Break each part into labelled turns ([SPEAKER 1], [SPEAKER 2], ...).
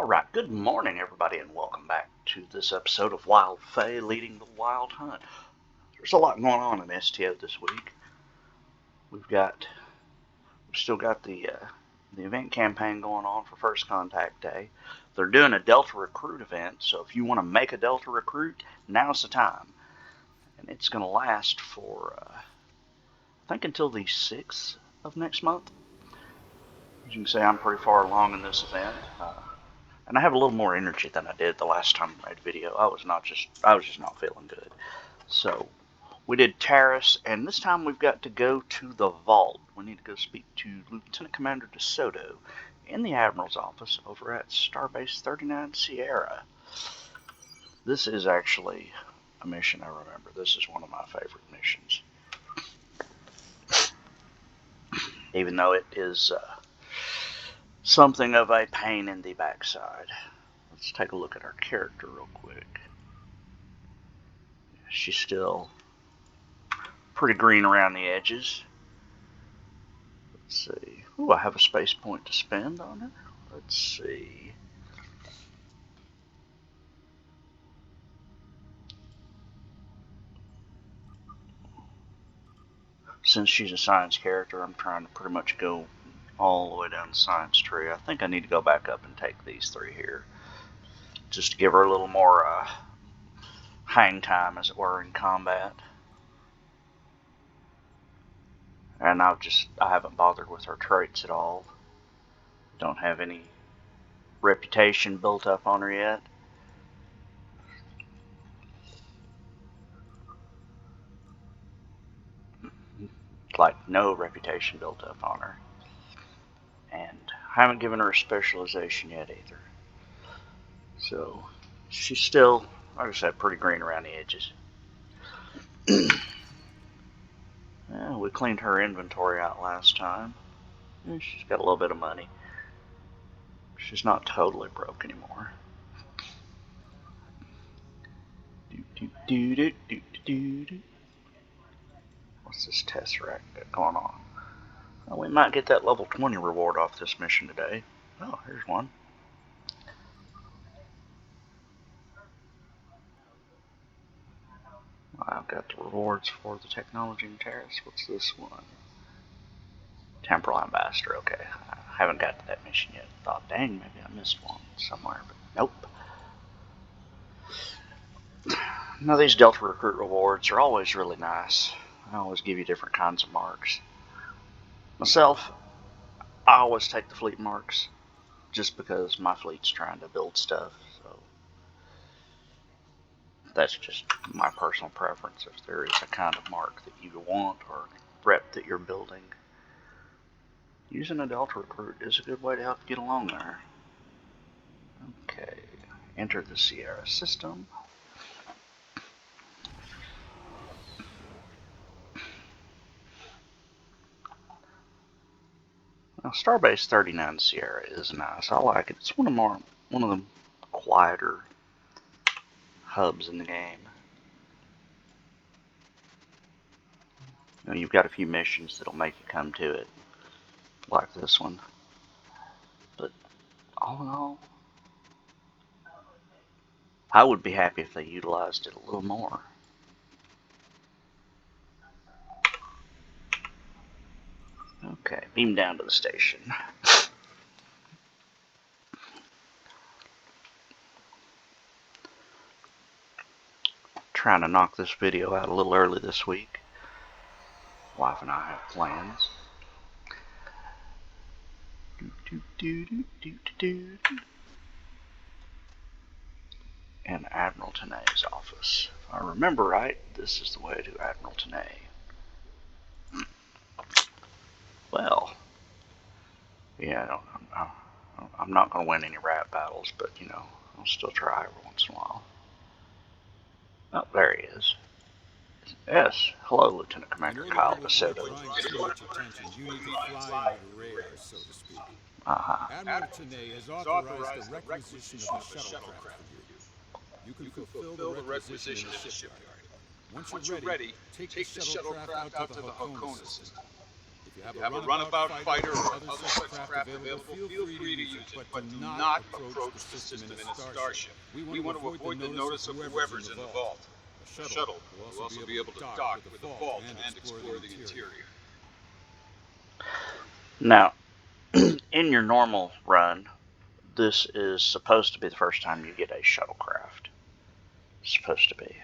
[SPEAKER 1] Alright, good morning everybody and welcome back to this episode of Wyldfae Leading the Wild Hunt. There's a lot going on in STO this week. We've still got the event campaign going on for First Contact Day. They're doing a Delta Recruit event, so if you want to make a Delta Recruit, now's the time. And it's going to last for, I think until the 6th of next month. As you can see, I'm pretty far along in this event. And I have a little more energy than I did the last time I made a video. I was just not feeling good. So we did Terrace, and this time we've got to go to the vault. We need to go speak to Lieutenant Commander DeSoto in the Admiral's office over at Starbase 39 Sierra. This is actually a mission I remember. This is one of my favorite missions. Even though it is something of a pain in the backside. Let's take a look at our character real quick. She's still pretty green around the edges. Let's see. Ooh, I have a space point to spend on her. Let's see. Since she's a science character, I'm trying to pretty much go all the way down the science tree. I think I need to go back up and take these three here, just to give her a little more hang time, as it were, in combat. And I haven't bothered with her traits at all. Don't have any reputation built up on her yet. Like, no reputation built up on her. And I haven't given her a specialization yet either. So she's still, like I said, pretty green around the edges. Yeah, we cleaned her inventory out last time. She's got a little bit of money. She's not totally broke anymore. What's this Tesseract got going on? Well, we might get that level 20 reward off this mission today. Oh, here's one. I've got the rewards for the technology in Terrace. What's this one? Temporal Ambassador. Okay, I haven't got to that mission yet. Thought, dang, maybe I missed one somewhere, but nope. Now, these Delta Recruit rewards are always really nice. I always give you different kinds of marks. Myself, I always take the fleet marks, just because my fleet's trying to build stuff, so that's just my personal preference. If there is a kind of mark that you want or rep that you're building, using a Delta Recruit is a good way to help you get along there. Okay, enter the Sierra system. Now, Starbase 39 Sierra is nice. I like it. It's one of the quieter hubs in the game. You know, you've got a few missions that'll make you come to it, like this one. But all in all, I would be happy if they utilized it a little more. Okay, beam down to the station. Trying to knock this video out a little early this week. Wife and I have plans. And Admiral Tenay's office. If I remember right, this is the way to Admiral Tenay. Well, yeah, I'm not going to win any rap battles, but, you know, I'll still try every once in a while. Oh, there he is. Yes, hello, Lieutenant Commander Kyle DeSoto.
[SPEAKER 2] Admiral Tenay has authorized the requisition of the shuttlecraft for you. You can fulfill the requisition in the shipyard. Once you're ready, take the shuttlecraft out to the Hakona system. If you have a runabout fighter or other such craft available, feel free to use it, but do not approach the system in a starship. We want to avoid the notice of whoever's in the vault. The shuttle will also be able to dock with the vault and explore the interior.
[SPEAKER 1] Now, in your normal run, this is supposed to be the first time you get a shuttlecraft. It's supposed to be.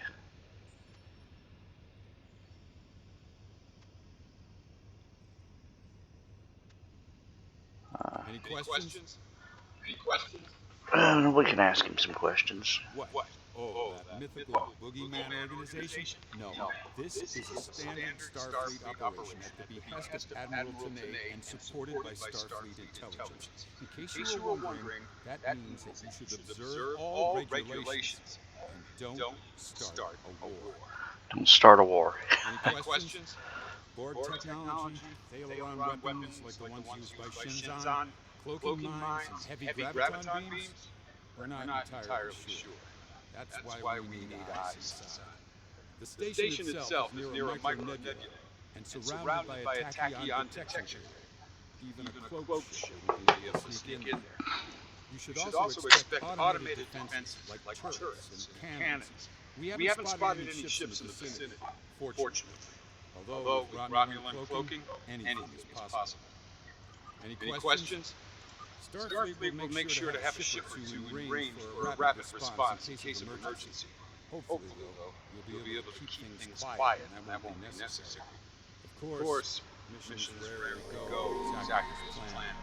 [SPEAKER 2] Any questions?
[SPEAKER 1] We can ask him some questions.
[SPEAKER 2] What? Oh, that mythical boogeyman organization? No, this is a standard Starfleet operation at the behest of Admiral Tanay and supported by Starfleet intelligence. In case you were wondering, that means that you should observe all regulations and don't start a war.
[SPEAKER 1] Don't start a war.
[SPEAKER 2] Any questions? Borg technology, Thalaron weapons like the ones used by Shinzon, cloaking mines, and heavy graviton beams? We're not entirely sure. That's why we need eyes inside. The station itself is near a micro-nebula and surrounded by a tachyon detection. Even a cloak shouldn't be able to sneak in there. You should also expect automated defenses like turrets and cannons. We haven't spotted any ships in the vicinity, fortunately. Although with Romulan cloaking, anything is possible. Any questions? Starfleet will make sure to have a ship or two in range for a rapid response in case of emergency. Hopefully, though, you'll be able to keep things quiet and that won't be necessary. Of course, missions rarely go exactly as planned.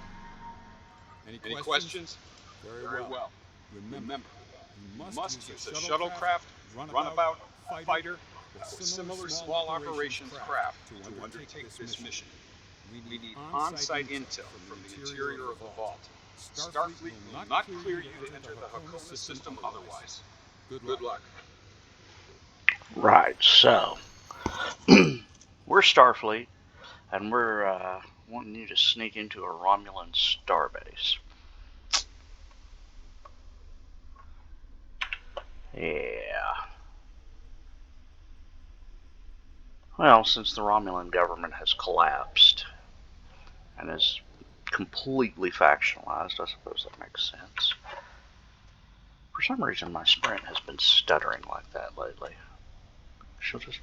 [SPEAKER 2] Any questions? Very well. Remember, you must use a shuttlecraft, runabout, fighter, or similar small operations craft to undertake this mission. We need on-site intel from the interior of the vault. Starfleet will not clear you to enter the Hakona system otherwise. Good luck.
[SPEAKER 1] Right, so we're Starfleet, and we're wanting you to sneak into a Romulan starbase. Yeah. Well, since the Romulan government has collapsed and is completely factionalized, I suppose that makes sense. For some reason, my sprint has been stuttering like that lately. She'll just...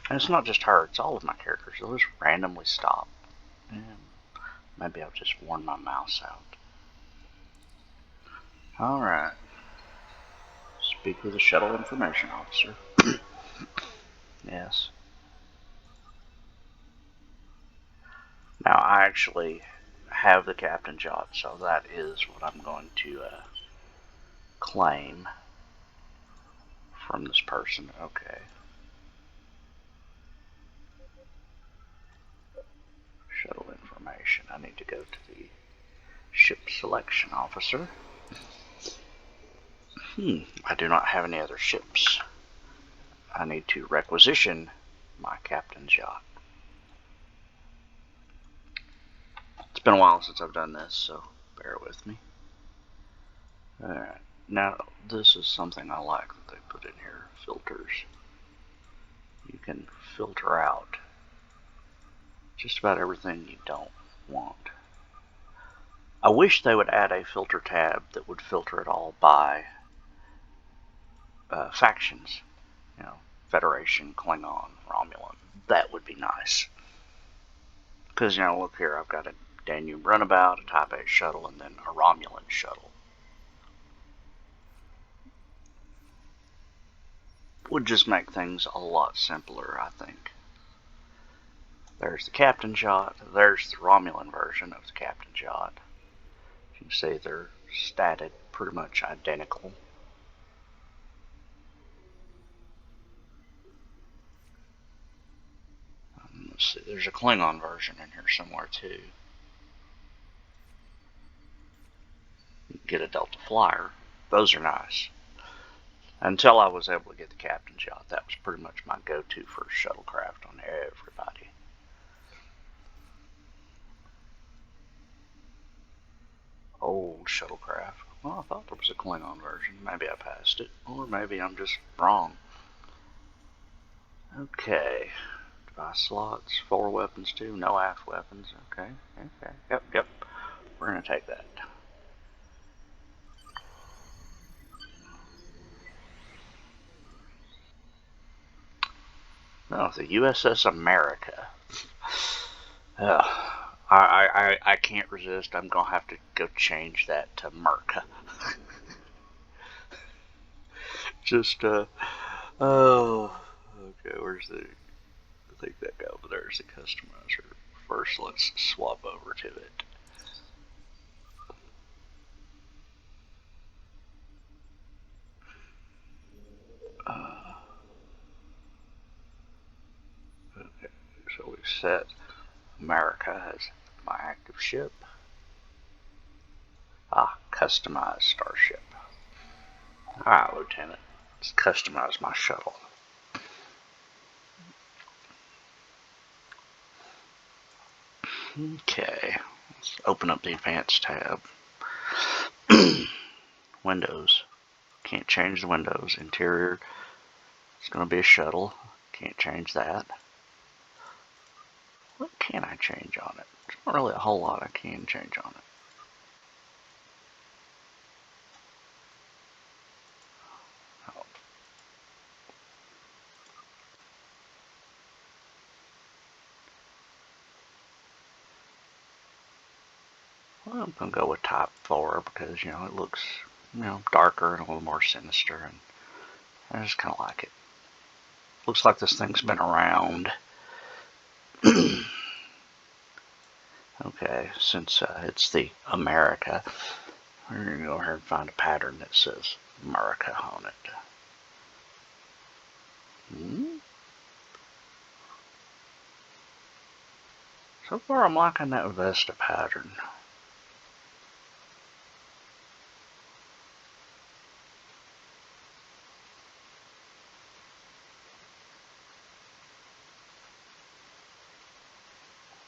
[SPEAKER 1] And it's not just her, it's all of my characters. They'll just randomly stop. And maybe I've just worn my mouse out. Alright. Speak with the shuttle information officer. Yes. Now, I actually have the captain job, so that is what I'm going to claim from this person. Okay. Shuttle information. I need to go to the ship selection officer. I do not have any other ships. I need to requisition my captain's yacht. It's been a while since I've done this, so bear with me. Alright, now this is something I like that they put in here, filters. You can filter out just about everything you don't want. I wish they would add a filter tab that would filter it all by factions. You know, Federation, Klingon, Romulan. That would be nice. Because, you know, look here, I've got a Danube runabout, a Type 8 shuttle, and then a Romulan shuttle. Would just make things a lot simpler, I think. There's the captain's yacht. There's the Romulan version of the captain's yacht. You can see they're statted pretty much identical. Let's see, there's a Klingon version in here somewhere too. You can get a Delta Flyer. Those are nice. Until I was able to get the captain's yacht, that was pretty much my go-to for shuttlecraft on everybody. Old shuttlecraft. Well, I thought there was a Klingon version. Maybe I passed it, or maybe I'm just wrong. Okay. Device slots, 4 weapons too, no aft weapons. Okay. Yep. We're gonna take that. No, the USS America. I can't resist. I'm gonna have to go change that to Merca. Just oh, okay. Where's the? I think that guy over there is the customizer. First, let's swap over to it. Okay, so we've set America as my active ship. Customize starship. Alright, Lieutenant. Let's customize my shuttle. Okay, let's open up the advanced tab. Windows. Can't change the windows. Interior. It's going to be a shuttle. Can't change that. What can I change on it? There's not really a whole lot I can change on it. Well, I'm going to go with Type 4 because, it looks, darker and a little more sinister, and I just kind of like it. Looks like this thing's been around. Okay, since it's the America, we're going to go ahead and find a pattern that says America on it. So far, I'm liking that Vesta pattern.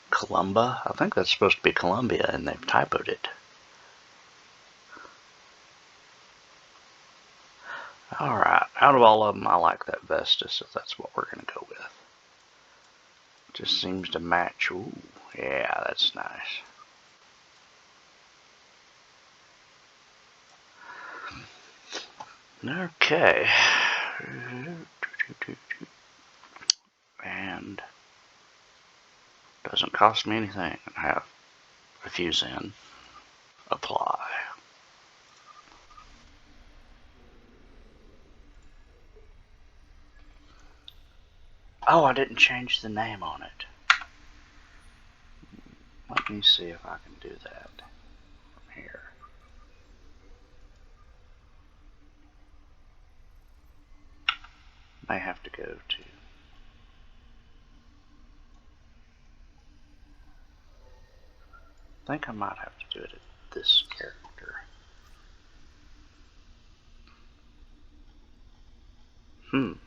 [SPEAKER 1] Columba? I think that's supposed to be Columbia, and they've typoed it. Alright, out of all of them, I like that Vesta, so that's what we're going to go with. Just seems to match. Ooh, yeah, that's nice. Okay. And doesn't cost me anything. I have a fuse in. Apply. Oh, I didn't change the name on it. Let me see if I can do that from here. May have to go to I think I might have to do it at this character. Then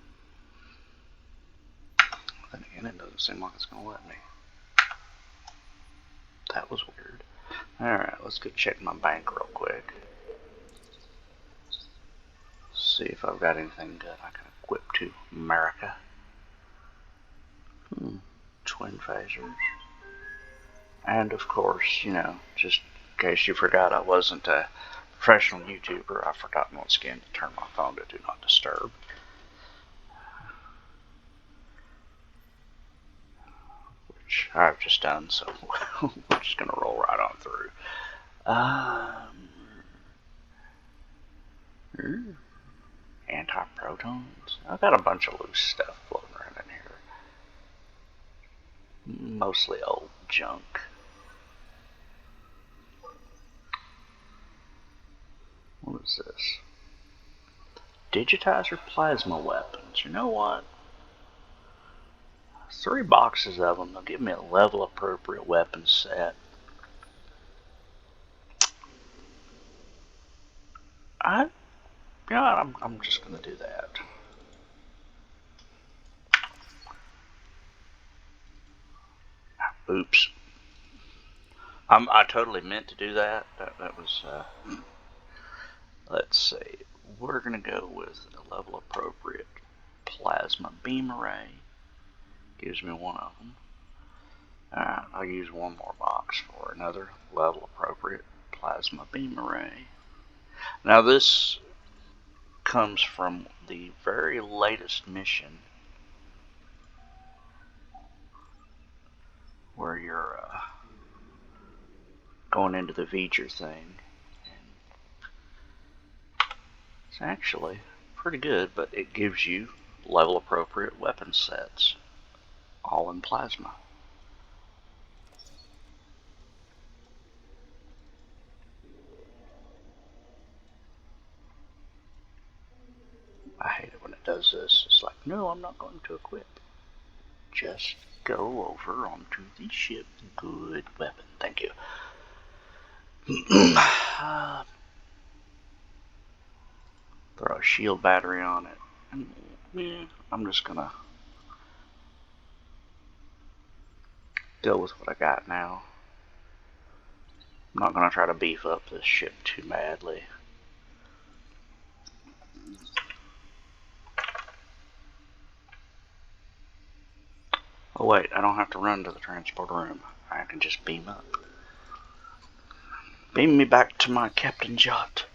[SPEAKER 1] again, it doesn't seem like it's going to let me. That was weird. Alright, let's go check my bank real quick. See if I've got anything good I can equip to America. Twin phasers. And of course, just in case you forgot I wasn't a professional YouTuber, I forgot once again to turn my phone to Do Not Disturb. Which I've just done, so we're just going to roll right on through. Anti-protons. I've got a bunch of loose stuff floating around in here. Mostly old junk. What is this? Digitizer plasma weapons. You know what? 3 boxes of them. They'll give me a level appropriate weapon set. I'm just gonna do that. Oops. I totally meant to do that. That was. Let's see. We're gonna go with a level appropriate plasma beam array. Gives me one of them. Alright, I'll use one more box for another level appropriate plasma beam array. Now this comes from the very latest mission where you're going into the V'ger thing. It's actually pretty good, but it gives you level appropriate weapon sets, all in plasma. I hate it when it does this. It's like, no, I'm not going to equip. Just go over onto the ship. Good weapon, thank you. Throw a shield battery on it. And, yeah, I'm just gonna go with what I got now. I'm not gonna try to beef up this ship too badly. Oh wait, I don't have to run to the transport room. I can just beam up. Beam me back to my captain's yacht.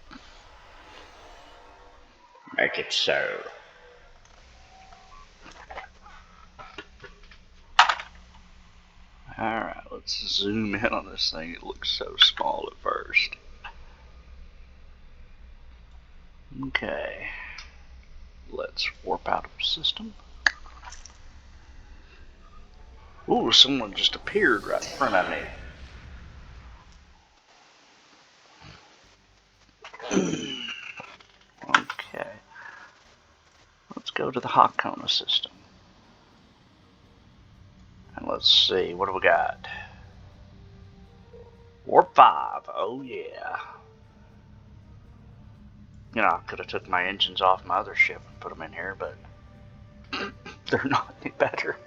[SPEAKER 1] Make it so. Alright, let's zoom in on this thing. It looks so small at first. Okay. Let's warp out of the system. Ooh, someone just appeared right in front of me. Okay. Let's go to the Hakona system. And let's see, what do we got? Warp 5, oh yeah. You know, I could have took my engines off my other ship and put them in here, but they're not any better.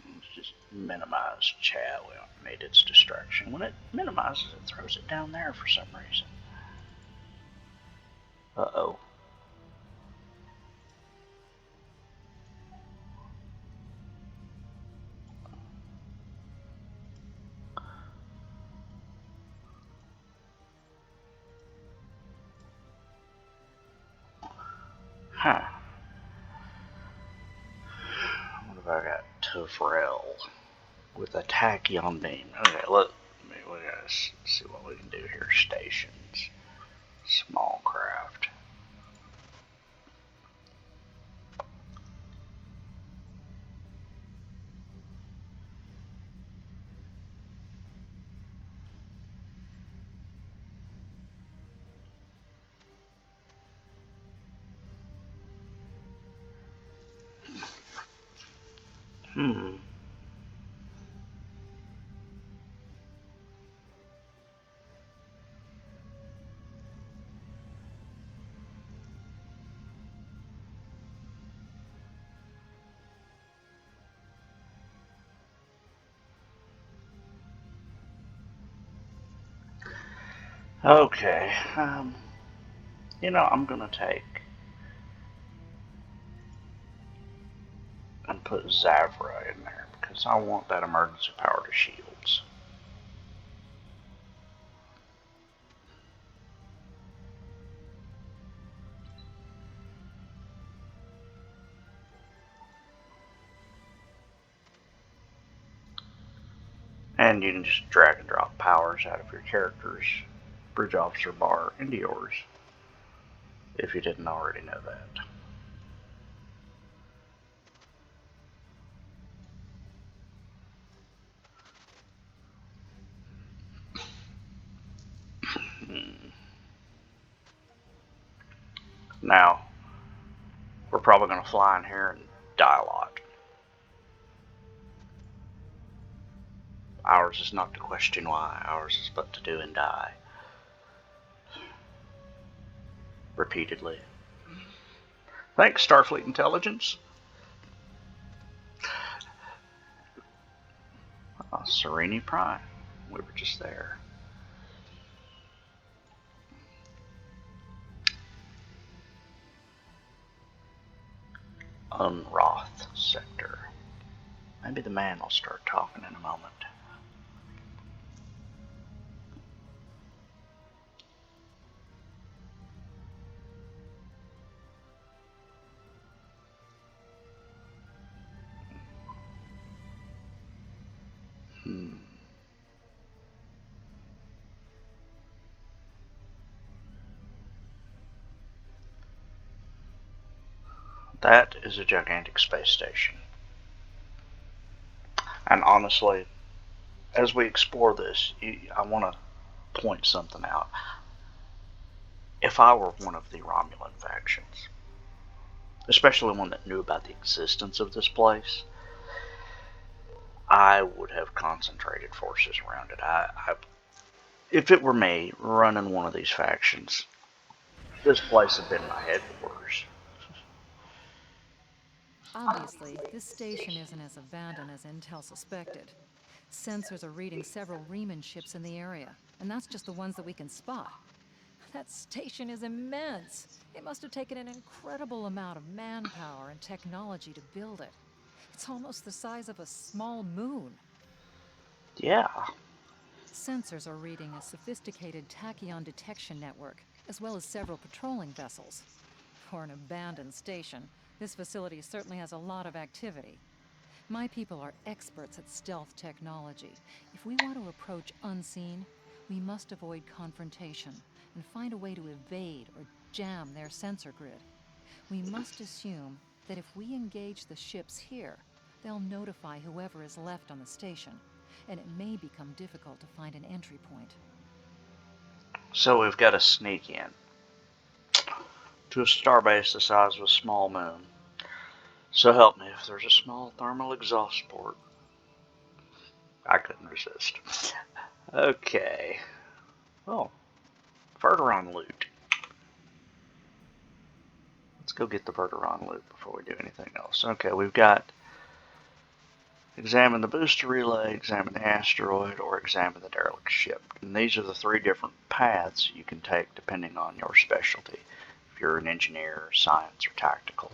[SPEAKER 1] Let's just minimize chat. We don't need its distraction. When it minimizes, it throws it down there for some reason. Uh-oh. Huh. What have I got? Tofrel with a tachyon beam. Okay, we gotta see what we can do here. Stations. Small craft. Okay, you know, I'm gonna take and put Zavra in there because I want that emergency power to shields. And you can just drag and drop powers out of your character's bridge officer bar into yours, if you didn't already know that. Now, we're probably going to fly in here and die a lot. Ours is not to question why, ours is but to do and die. Repeatedly. Thanks, Starfleet Intelligence. Serene Prime. We were just there. Unroth sector. Maybe the man will start talking in a moment. That is a gigantic space station. And honestly, as we explore this, I want to point something out. If I were one of the Romulan factions, especially one that knew about the existence of this place, I would have concentrated forces around it. If it were me running one of these factions, this place had been my headquarters.
[SPEAKER 3] Obviously, this station isn't as abandoned as Intel suspected. Sensors are reading several Riemann ships in the area, and that's just the ones that we can spot. That station is immense. It must have taken an incredible amount of manpower and technology to build it. It's almost the size of a small moon.
[SPEAKER 1] Yeah.
[SPEAKER 3] Sensors are reading a sophisticated tachyon detection network, as well as several patrolling vessels. For an abandoned station, this facility certainly has a lot of activity. My people are experts at stealth technology. If we want to approach unseen, we must avoid confrontation and find a way to evade or jam their sensor grid. We must assume that if we engage the ships here, they'll notify whoever is left on the station, and it may become difficult to find an entry point.
[SPEAKER 1] So we've got to sneak in to a starbase the size of a small moon. So help me, if there's a small thermal exhaust port, I couldn't resist. Okay. Oh, Verteron loot. Let's go get the Verteron loot before we do anything else. Okay, we've got examine the booster relay, examine the asteroid, or examine the derelict ship. And these are the three different paths you can take depending on your specialty. If you're an engineer, science, or tactical.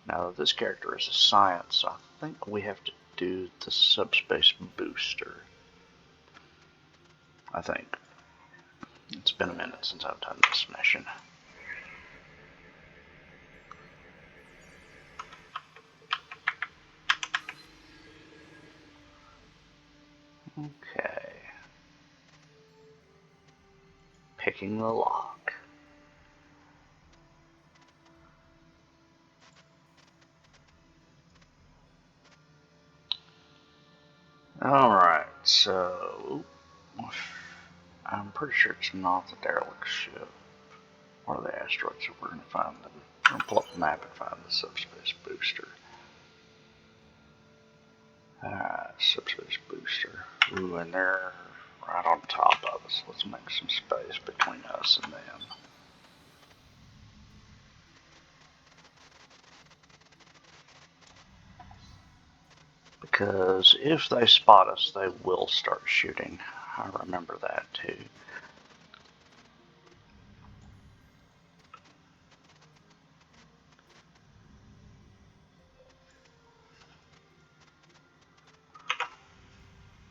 [SPEAKER 1] Now, this character is a science, so I think we have to do the subspace booster. I think. It's been a minute since I've done this mission. Okay. Picking the lock. Alright, so I'm pretty sure it's not the derelict ship or the asteroid, so we're going to find them. I'm going to pull up the map and find the subspace booster. Subspace booster. Ooh, and they're right on top of us. Let's make some space between us and them. Because if they spot us, they will start shooting. I remember that too.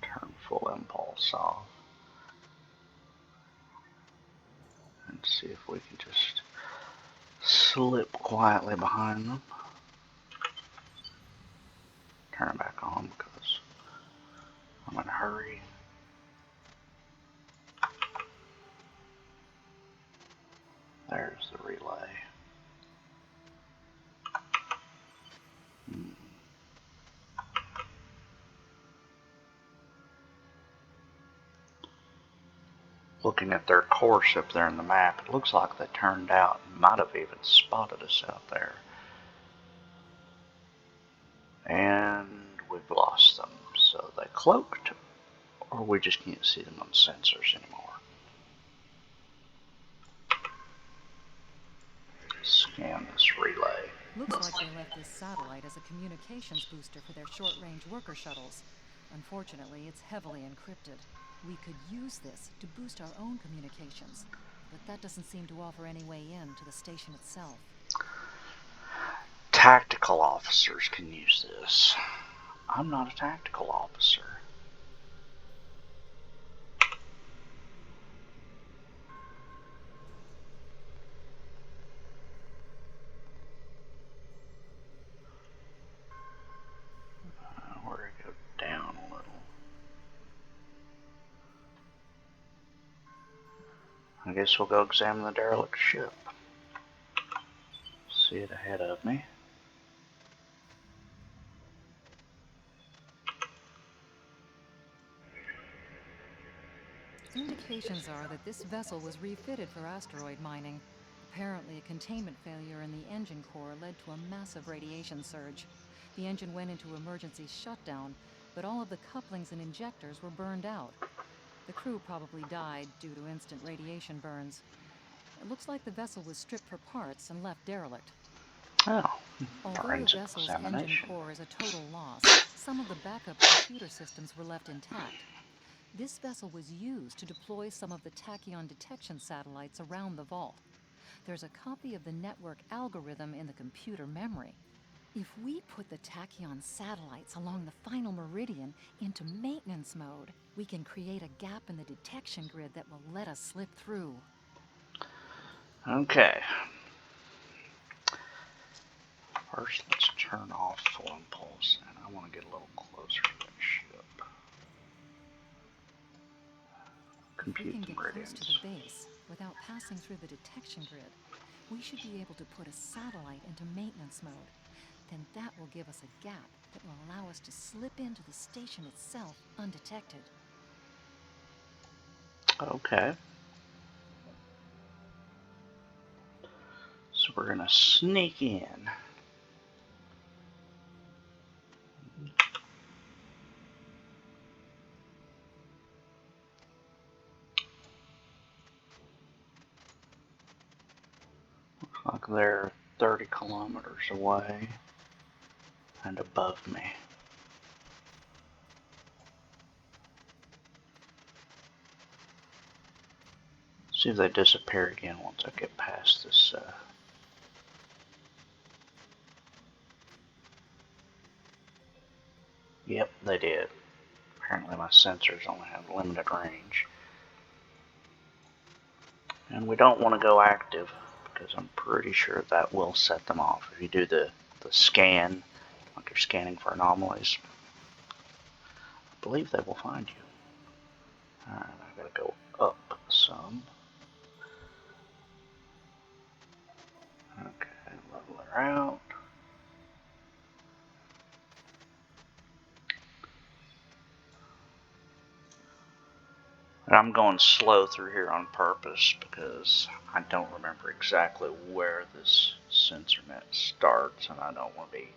[SPEAKER 1] Turn full impulse off. And see if we can just slip quietly behind them. Turn it back on because I'm in a hurry. There's the relay. Looking at their course up there in the map, it looks like they turned out and might have even spotted us out there. And we've lost them. So they cloaked, or we just can't see them on sensors anymore. Scan this relay.
[SPEAKER 3] Looks like they left this satellite as a communications booster for their short-range worker shuttles. Unfortunately, it's heavily encrypted. We could use this to boost our own communications, but that doesn't seem to offer any way in to the station itself.
[SPEAKER 1] tactical officers can use this. I'm not a tactical officer. Where to go down a little. I guess we'll go examine the derelict ship. See it ahead of me.
[SPEAKER 3] Indications are that this vessel was refitted for asteroid mining. Apparently, a containment failure in the engine core led to a massive radiation surge. The engine went into emergency shutdown, but all of the couplings and injectors were burned out. The crew probably died due to instant radiation burns. It looks like the vessel was stripped for parts and left derelict.
[SPEAKER 1] Oh,
[SPEAKER 3] Although
[SPEAKER 1] forensic
[SPEAKER 3] the vessel's engine
[SPEAKER 1] examination.
[SPEAKER 3] core is a total loss, some of the backup computer systems were left intact. This vessel was used to deploy some of the tachyon detection satellites around the vault. There's a copy of the network algorithm in the computer memory. If we put the tachyon satellites along the final meridian into maintenance mode, we can create a gap in the detection grid that will let us slip through.
[SPEAKER 1] Okay. First, let's turn off full impulse, and I want to get a little closer to that ship.
[SPEAKER 3] If we
[SPEAKER 1] Compute
[SPEAKER 3] can
[SPEAKER 1] the
[SPEAKER 3] get close to
[SPEAKER 1] meridians.
[SPEAKER 3] the base without passing through the detection grid, we should be able to put a satellite into maintenance mode. Then that will give us a gap that will allow us to slip into the station itself undetected.
[SPEAKER 1] Okay. So we're going to sneak in. Looks like they're 30 kilometers away and above me. See if they disappear again once I get past this. Yep, they did. Apparently my sensors only have limited range. And we don't want to go active because I'm pretty sure that will set them off. If you do the scan, like you're scanning for anomalies, I believe they will find you. Alright, I gotta go up some. Okay, level her out. And I'm going slow through here on purpose because I don't remember exactly where this sensor net starts, and I don't want to be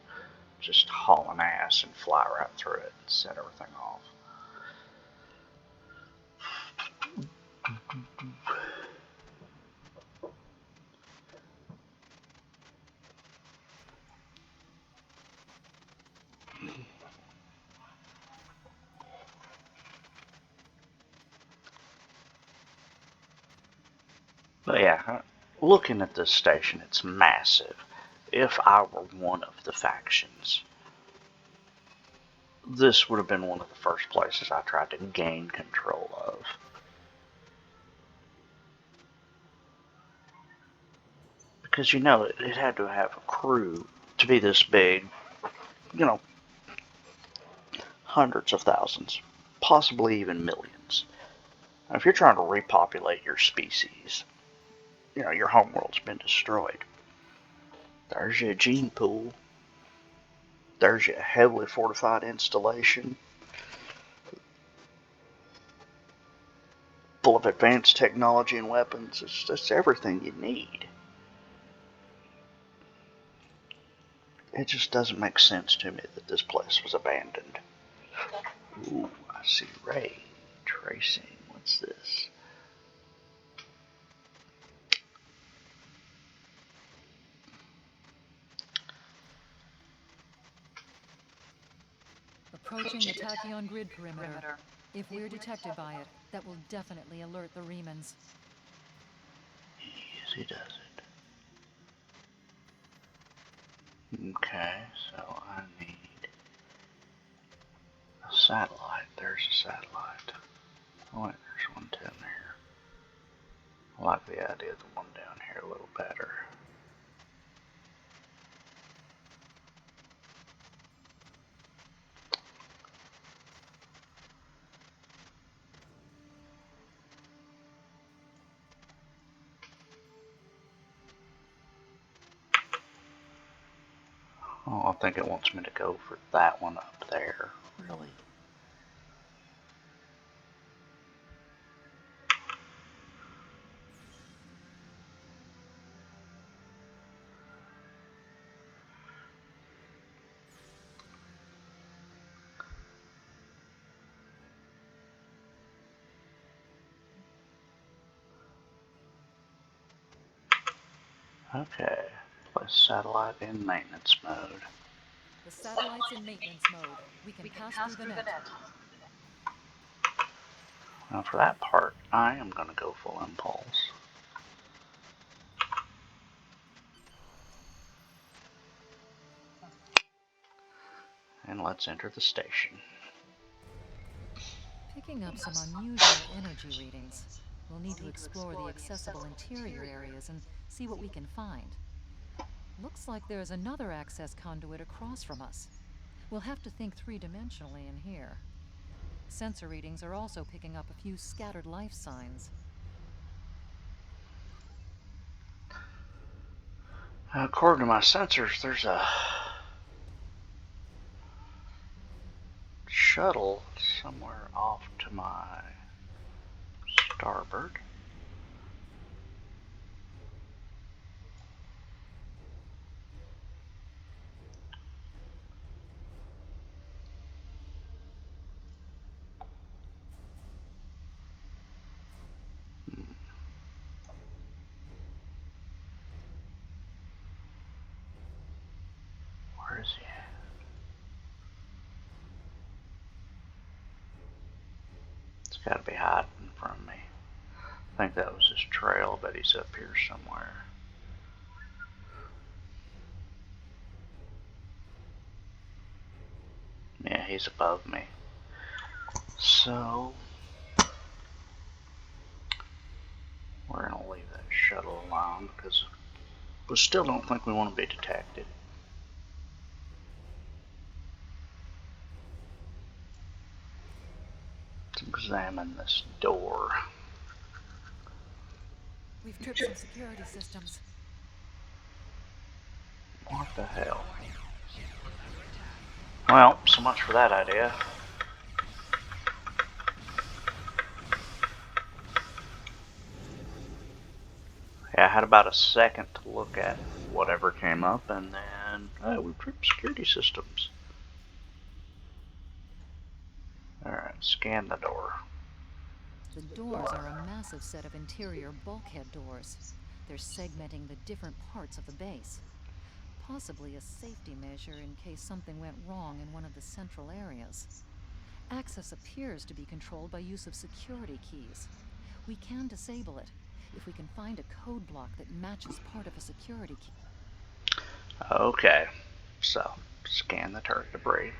[SPEAKER 1] just hauling ass and fly right through it and set everything off. But yeah, looking at this station, it's massive. If I were one of the factions, this would have been one of the first places I tried to gain control of. Because, you know, it had to have a crew to be this big, you know, hundreds of thousands, possibly even millions. Now, if you're trying to repopulate your species, you know, your homeworld's been destroyed. There's your gene pool. There's your heavily fortified installation, full of advanced technology and weapons. It's everything you need. It just doesn't make sense to me that this place was abandoned. Ooh, I see ray tracing. What's this?
[SPEAKER 3] Approaching the tachyon grid perimeter. If we're detected by it, that will definitely alert the Remans.
[SPEAKER 1] Yes, he does it. Okay, so I need a satellite. There's a satellite. Oh wait, there's one down there. I like the idea of the one down here a little better. Oh, I think it wants me to go for that one up there. Really? Okay. Place satellite in maintenance mode.
[SPEAKER 3] The satellite's in maintenance mode. We can pass through the net.
[SPEAKER 1] Now for that part, I am going to go full impulse. And let's enter the station.
[SPEAKER 3] Picking up some unusual energy readings. We'll need to explore the accessible interior areas and see what we can find. Looks like there's another access conduit across from us. We'll have to think three-dimensionally in here. Sensor readings are also picking up a few scattered life signs.
[SPEAKER 1] According to my sensors, there's a shuttle somewhere off to my starboard. Where is he at? It's got to be hiding from me. I think that was his trail, but he's up here somewhere. Yeah, he's above me. So we're going to leave that shuttle alone because we still don't think we want to be detected. Let's examine this door.
[SPEAKER 3] We've tripped some security systems.
[SPEAKER 1] What the hell? Well, so much for that idea. Yeah, I had about a second to look at whatever came up, and then we tripped security systems. Alright, scan the door.
[SPEAKER 3] The doors are a massive set of interior bulkhead doors. They're segmenting the different parts of the base. Possibly a safety measure in case something went wrong in one of the central areas. Access appears to be controlled by use of security keys. We can disable it if we can find a code block that matches part of a security key.
[SPEAKER 1] Okay, so scan the turret debris.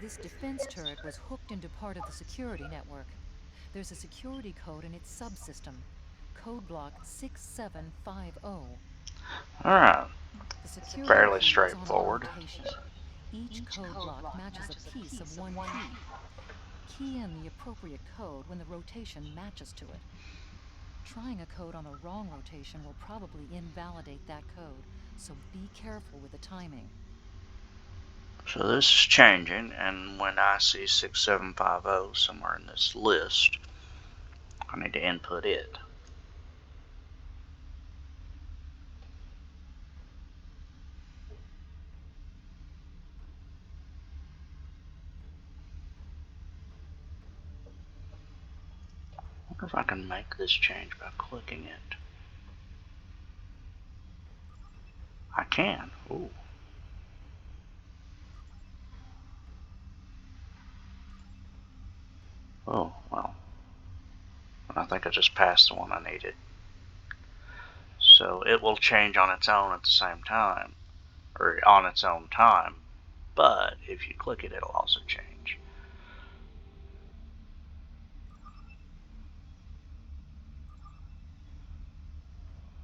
[SPEAKER 3] This defense turret was hooked into part of the security network. There's a security code in its subsystem. Code block 6750.
[SPEAKER 1] Alright,
[SPEAKER 3] The security
[SPEAKER 1] fairly
[SPEAKER 3] key is
[SPEAKER 1] straightforward.
[SPEAKER 3] on rotation. Each code block matches a piece of one key. Key in the appropriate code when the rotation matches to it. Trying a code on the wrong rotation will probably invalidate that code, so be careful with the timing.
[SPEAKER 1] So this is changing, and when I see 6750 somewhere in this list, I need to input it. I wonder if I can make this change by clicking it. I can. Ooh. Oh, well. I think I just passed the one I needed. So it will change on its own at the same time. or on its own time, but if you click it, it'll also change.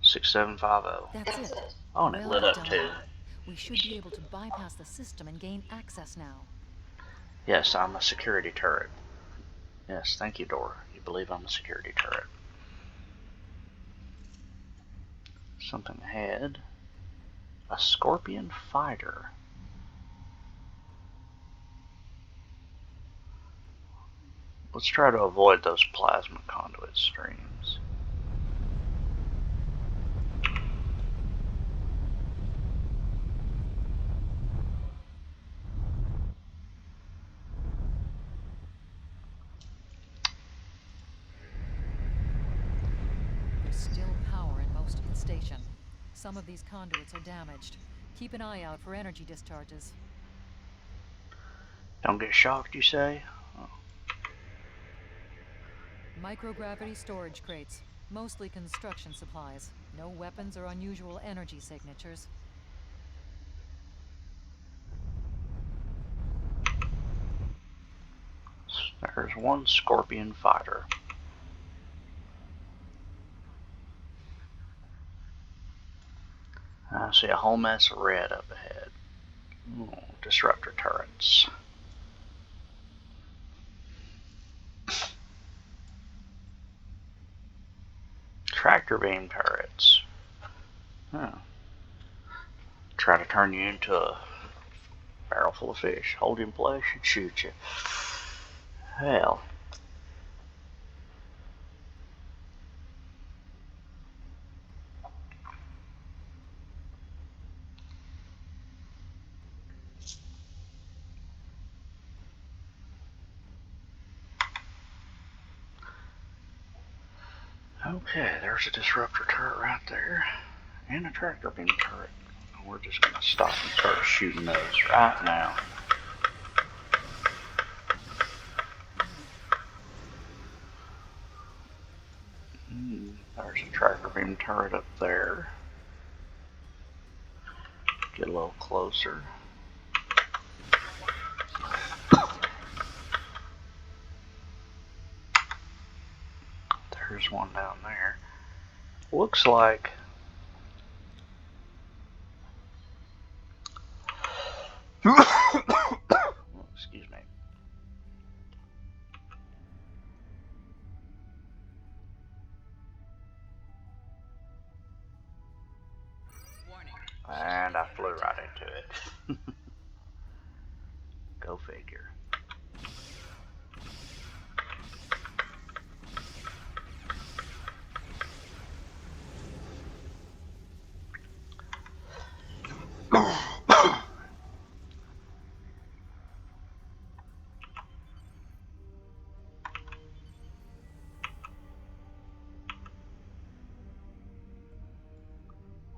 [SPEAKER 1] $6750.
[SPEAKER 3] That's it.
[SPEAKER 1] Oh, and it lit up too.
[SPEAKER 3] We should be able to bypass the system and gain access now.
[SPEAKER 1] Yes, I'm a security turret. Yes, thank you, Dora. You believe I'm a security turret. Something ahead. A Scorpion fighter. Let's try to avoid those plasma conduit streams.
[SPEAKER 3] There's still power in most of the station. Some of these conduits are damaged. Keep an eye out for energy discharges.
[SPEAKER 1] Don't get shocked, you say? Oh.
[SPEAKER 3] Microgravity storage crates. Mostly construction supplies. No weapons or unusual energy signatures.
[SPEAKER 1] There's one Scorpion fighter. I see a whole mess of red up ahead. Ooh, disruptor turrets. Tractor beam turrets. Huh. Try to turn you into a barrel full of fish. Hold you in place and shoot you. Hell. Okay, there's a disruptor turret right there. And a tractor beam turret. We're just going to stop and start shooting those right now. There's a tractor beam turret up there. Get a little closer. There's one down there. Looks like excuse me. And I flew right into it. Go figure.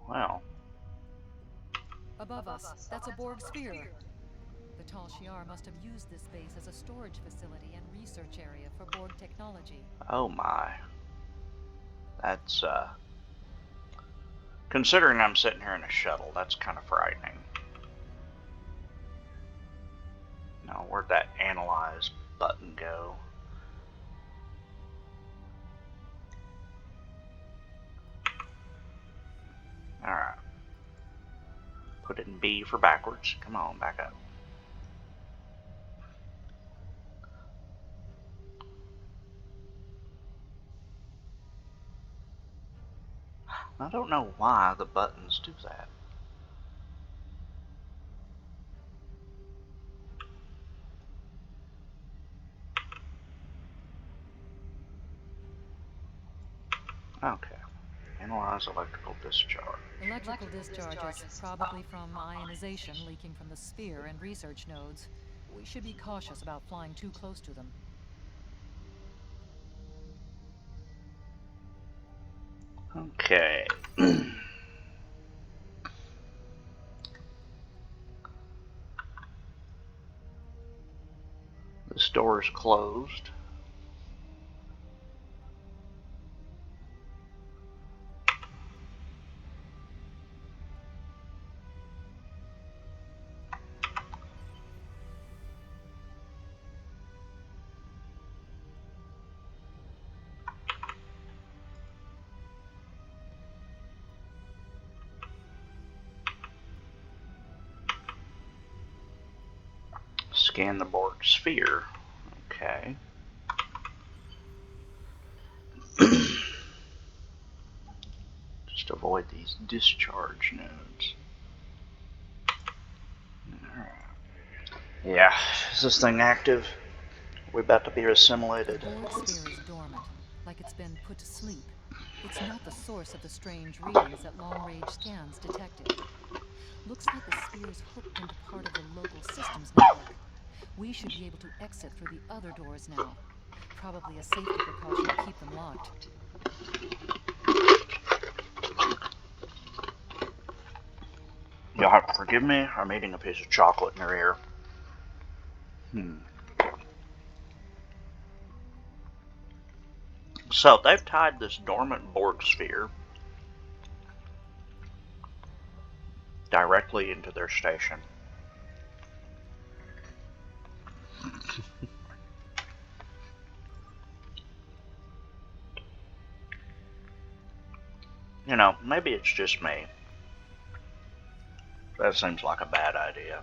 [SPEAKER 1] Well.
[SPEAKER 3] Above us, that's a Borg sphere. The Tal Shiar must have used this base as a storage facility and research area for Borg technology.
[SPEAKER 1] Oh my. That's, considering I'm sitting here in a shuttle, that's kind of frightening. Now, where'd that analyze button go? Alright. Put it in B for backwards. Come on, back up. I don't know why the buttons do that. Okay. Analyze electrical discharge.
[SPEAKER 3] Electrical discharges, probably from ionization leaking from the sphere and research nodes. We should be cautious about flying too close to them.
[SPEAKER 1] Okay. This door is closed. Scan the Borg sphere. Okay. Just avoid these discharge nodes. Alright. Yeah, is this thing active? We're about to be assimilated.
[SPEAKER 3] The Borg sphere is dormant, like it's been put to sleep. It's not the source of the strange readings that long-range scans detected. Looks like the sphere's hooked into part of the local systems network. We should be able to exit through the other doors now. Probably a safety precaution to keep them locked.
[SPEAKER 1] You'll have to forgive me, I'm eating a piece of chocolate in your ear. So, they've tied this dormant Borg sphere directly into their station. You know, maybe it's just me. That seems like a bad idea.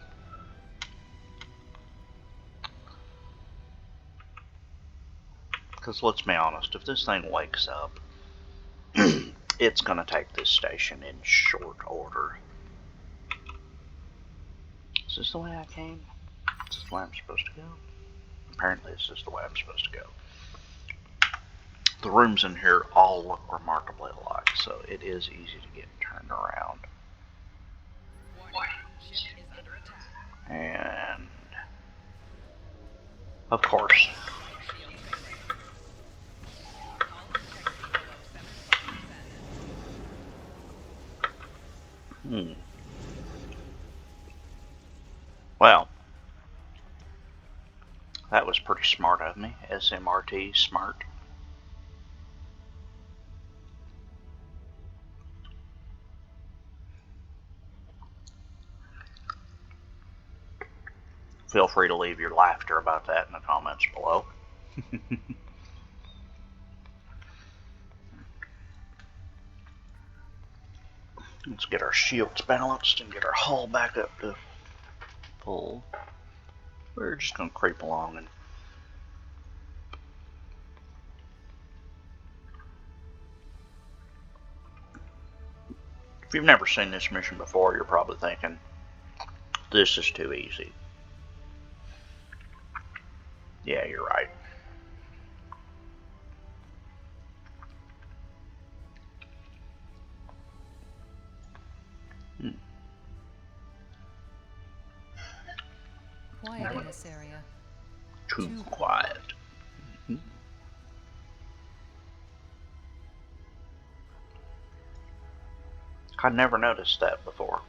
[SPEAKER 1] Because let's be honest, if this thing wakes up, it's going to take this station in short order. Is this the way I came? Is this the way I'm supposed to go? Apparently this is the way I'm supposed to go. The rooms in here all look remarkably alike, so it is easy to get turned around. And of course, well, that was pretty smart of me. SMRT, smart. Feel free to leave your laughter about that in the comments below. Let's get our shields balanced and get our hull back up to full. We're just going to creep along and if you've never seen this mission before, you're probably thinking, this is too easy. Yeah, you're right.
[SPEAKER 3] Quiet in this area.
[SPEAKER 1] Too quiet. I never noticed that before.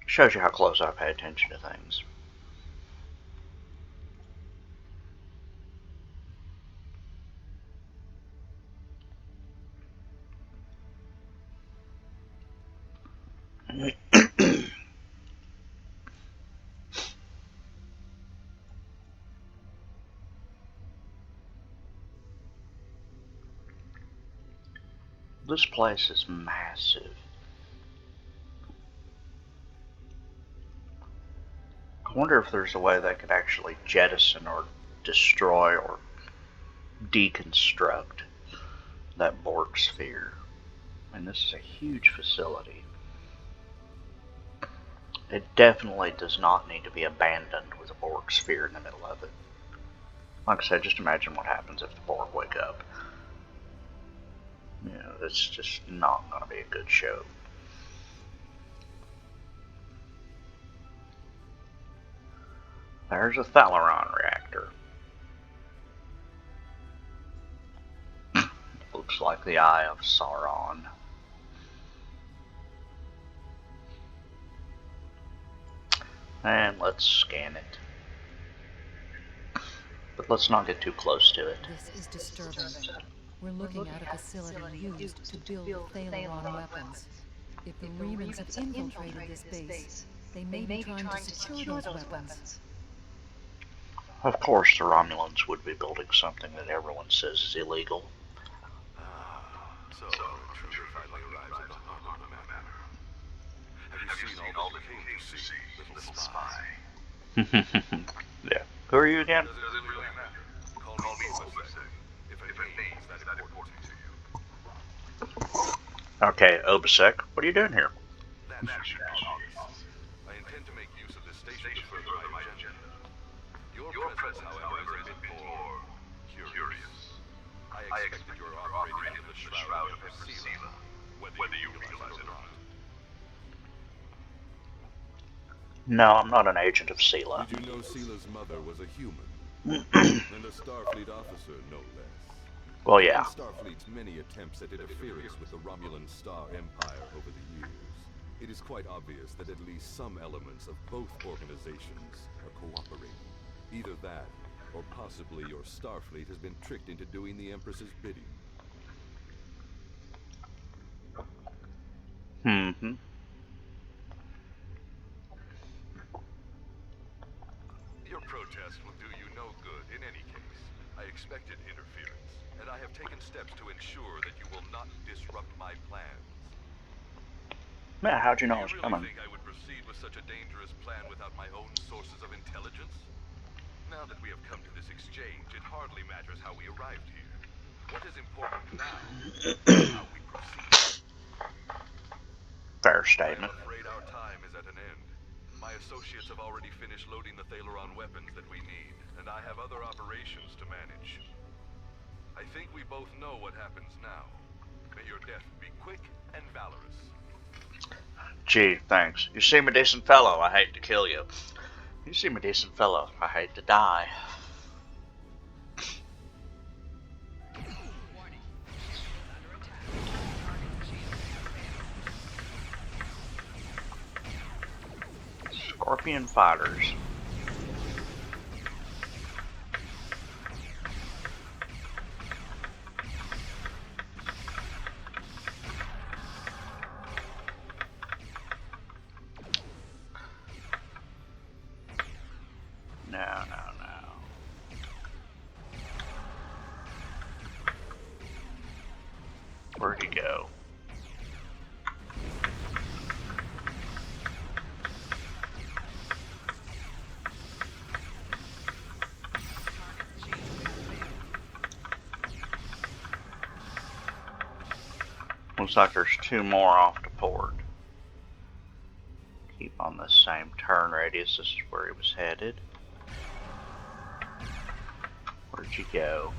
[SPEAKER 1] Shows you how close I pay attention to things. This place is massive. I wonder if there's a way they could actually jettison or destroy or deconstruct that Borg sphere. I mean, this is a huge facility. It definitely does not need to be abandoned with a Borg sphere in the middle of it. Like I said, just imagine what happens if the Borg wake up. You know, it's just not going to be a good show. There's a Thalaron reactor. Looks like the Eye of Sauron. And let's scan it. But let's not get too close to it.
[SPEAKER 3] This is disturbing. We're looking at a facility used to build Thalaron weapons. If the Remans have infiltrated this base, they may be trying to secure those weapons.
[SPEAKER 1] Of course, the Romulans would be building something that everyone says is illegal.
[SPEAKER 4] So, Trooper finally arrives at the Romulan manor. Have you seen called it KC, Little Spy.
[SPEAKER 1] Yeah. Who are you again?
[SPEAKER 4] Does it really matter? Call me Wyldfae, if it means that important to you.
[SPEAKER 1] Okay, Obasek, what are you doing here?
[SPEAKER 4] That should be obvious. I intend to make use of this station to further my agenda. Your presence, however, is a bit more curious. I expect that you're operating under the shroud of Sela, whether you realize it or not.
[SPEAKER 1] No, I'm not an agent of Sela.
[SPEAKER 5] Did you know Sela's mother was a human? And a Starfleet officer, no less.
[SPEAKER 1] Well,
[SPEAKER 5] Given
[SPEAKER 1] yeah.
[SPEAKER 5] Starfleet's many attempts at interference with the Romulan Star Empire over the years, it is quite obvious that at least some elements of both organizations are cooperating. Either that, or possibly your Starfleet has been tricked into doing the Empress's bidding.
[SPEAKER 1] Mm-hmm.
[SPEAKER 4] Your protest will do you no good in any case. I expected interference, and I have taken steps to ensure that you will not disrupt my plans.
[SPEAKER 1] Man, how'd you know I
[SPEAKER 4] Do
[SPEAKER 1] was
[SPEAKER 4] you
[SPEAKER 1] coming?
[SPEAKER 4] really think I would proceed with such a dangerous plan without my own sources of intelligence? Now that we have come to this exchange, it hardly matters how we arrived here. What is important now is how we proceed.
[SPEAKER 1] Fair
[SPEAKER 4] I am
[SPEAKER 1] statement.
[SPEAKER 4] afraid our time is at an end. My associates have already finished loading the Thalaron weapons that we need, and I have other operations to manage. I think we both know what happens now. May your death be quick and valorous.
[SPEAKER 1] Gee, thanks. You seem a decent fellow. I hate to kill you. You seem a decent fellow. I hate to die. Scorpion fighters. No. Where'd he go? Looks like there's two more off to port. Keep on the same turn radius. This is where he was headed. Where'd you go?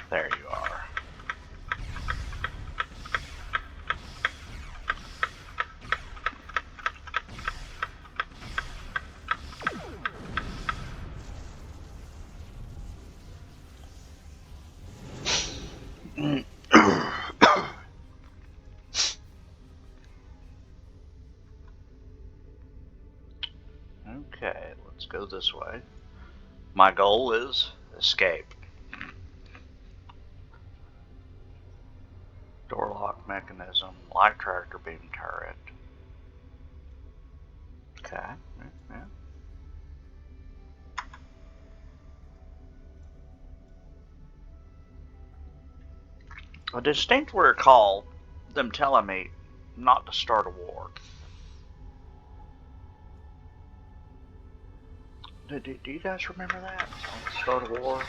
[SPEAKER 1] There you are. Okay, let's go this way. My goal is escape. Door lock mechanism, light tractor beam turret. Okay, yeah. I distinctly recall them telling me not to start a war. Do you guys remember that? Start a war?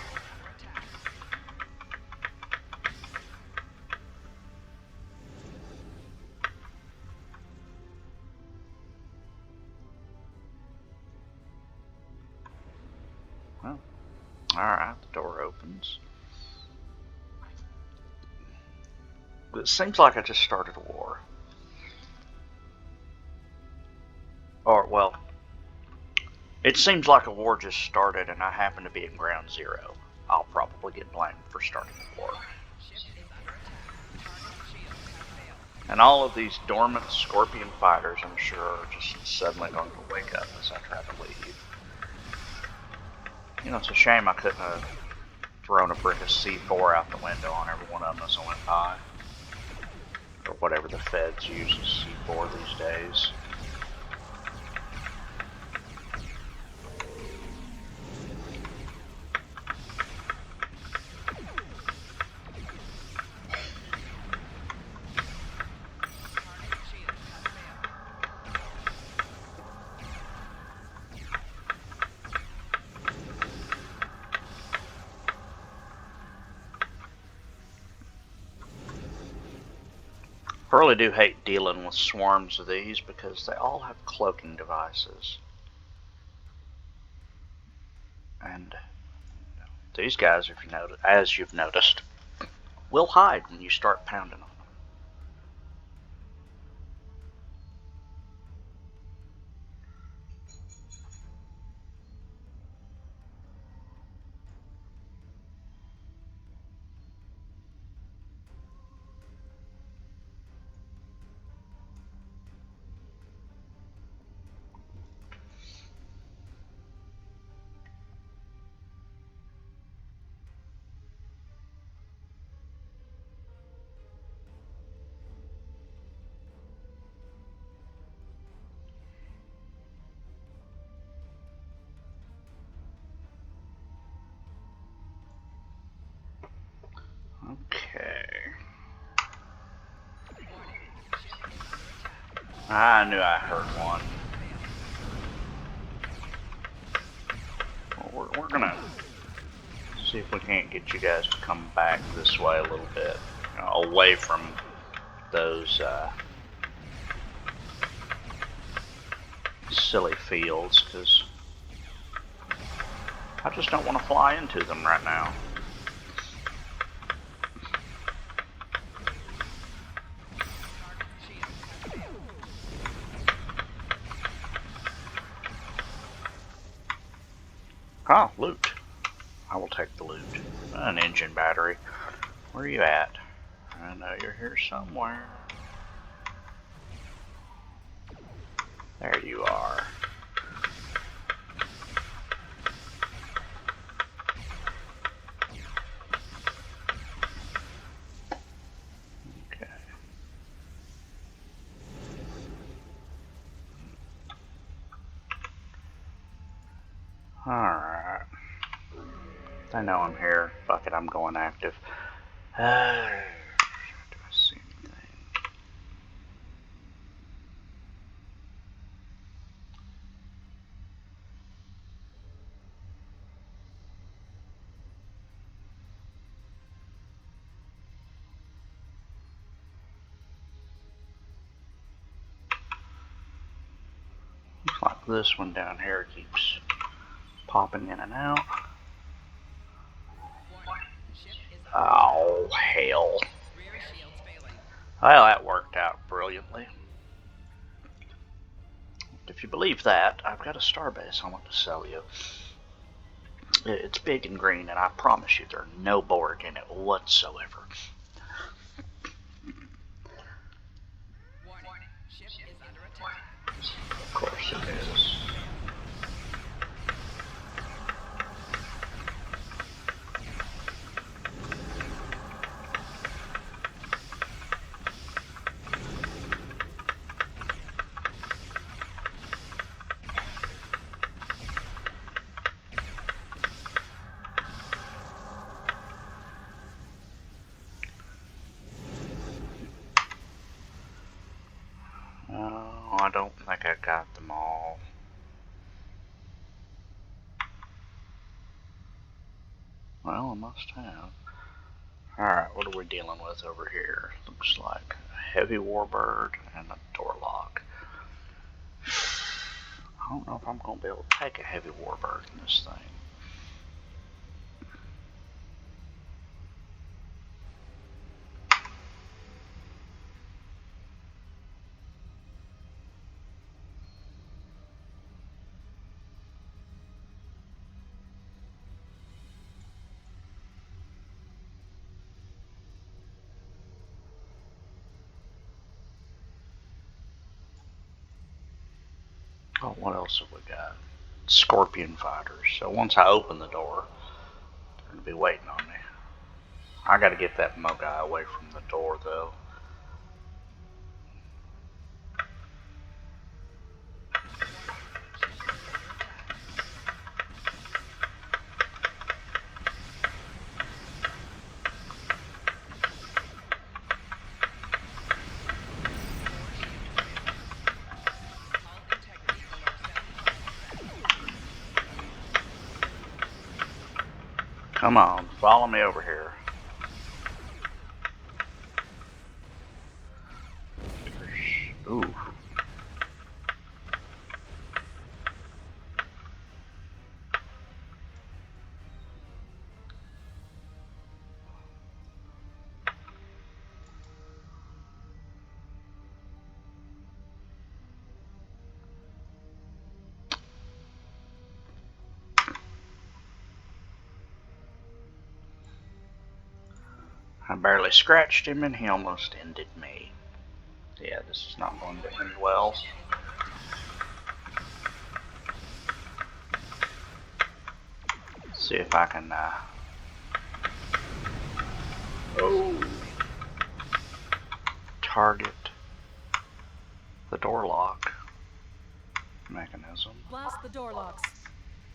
[SPEAKER 1] Well, alright, the door opens. It seems like I just started a war. Or, well, it seems like a war just started and I happen to be at ground zero. I'll probably get blamed for starting the war. And all of these dormant Scorpion fighters, I'm sure, are just suddenly going to wake up as I try to leave. You know, it's a shame I couldn't have thrown a brick of C4 out the window on every one of them as I went by. Or whatever the feds use as C4 these days. I really do hate dealing with swarms of these because they all have cloaking devices. And these guys, if you notice, as you've noticed, will hide when you start pounding them. Okay. I knew I heard one. Well, we're gonna see if we can't get you guys to come back this way a little bit, away from those silly fields, because I just don't want to fly into them right now. Ah, loot. I will take the loot. An engine battery. Where are you at? I know you're here somewhere. There you are. Okay. Alright. I know I'm here. Fuck it, I'm going active. Do I see anything? Looks like this one down here keeps popping in and out. Oh, hell. Well, that worked out brilliantly. If you believe that, I've got a starbase I want to sell you. It's big and green, and I promise you there are no Borg in it whatsoever. Of course it is. Oh, I don't think I got them all. Well, I must have. Alright, what are we dealing with over here? Looks like a heavy warbird and a door lock. I don't know if I'm going to be able to take a heavy warbird in this thing. Oh, what else have we got? Scorpion fighters. So once I open the door, they're going to be waiting on me. I got to get that Mogai away from the door, though. Come on, follow me over here. I barely scratched him and he almost ended me. Yeah, this is not going to end well. See if I can, target the door lock mechanism.
[SPEAKER 3] Blast the door locks.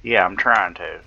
[SPEAKER 1] Yeah, I'm trying to.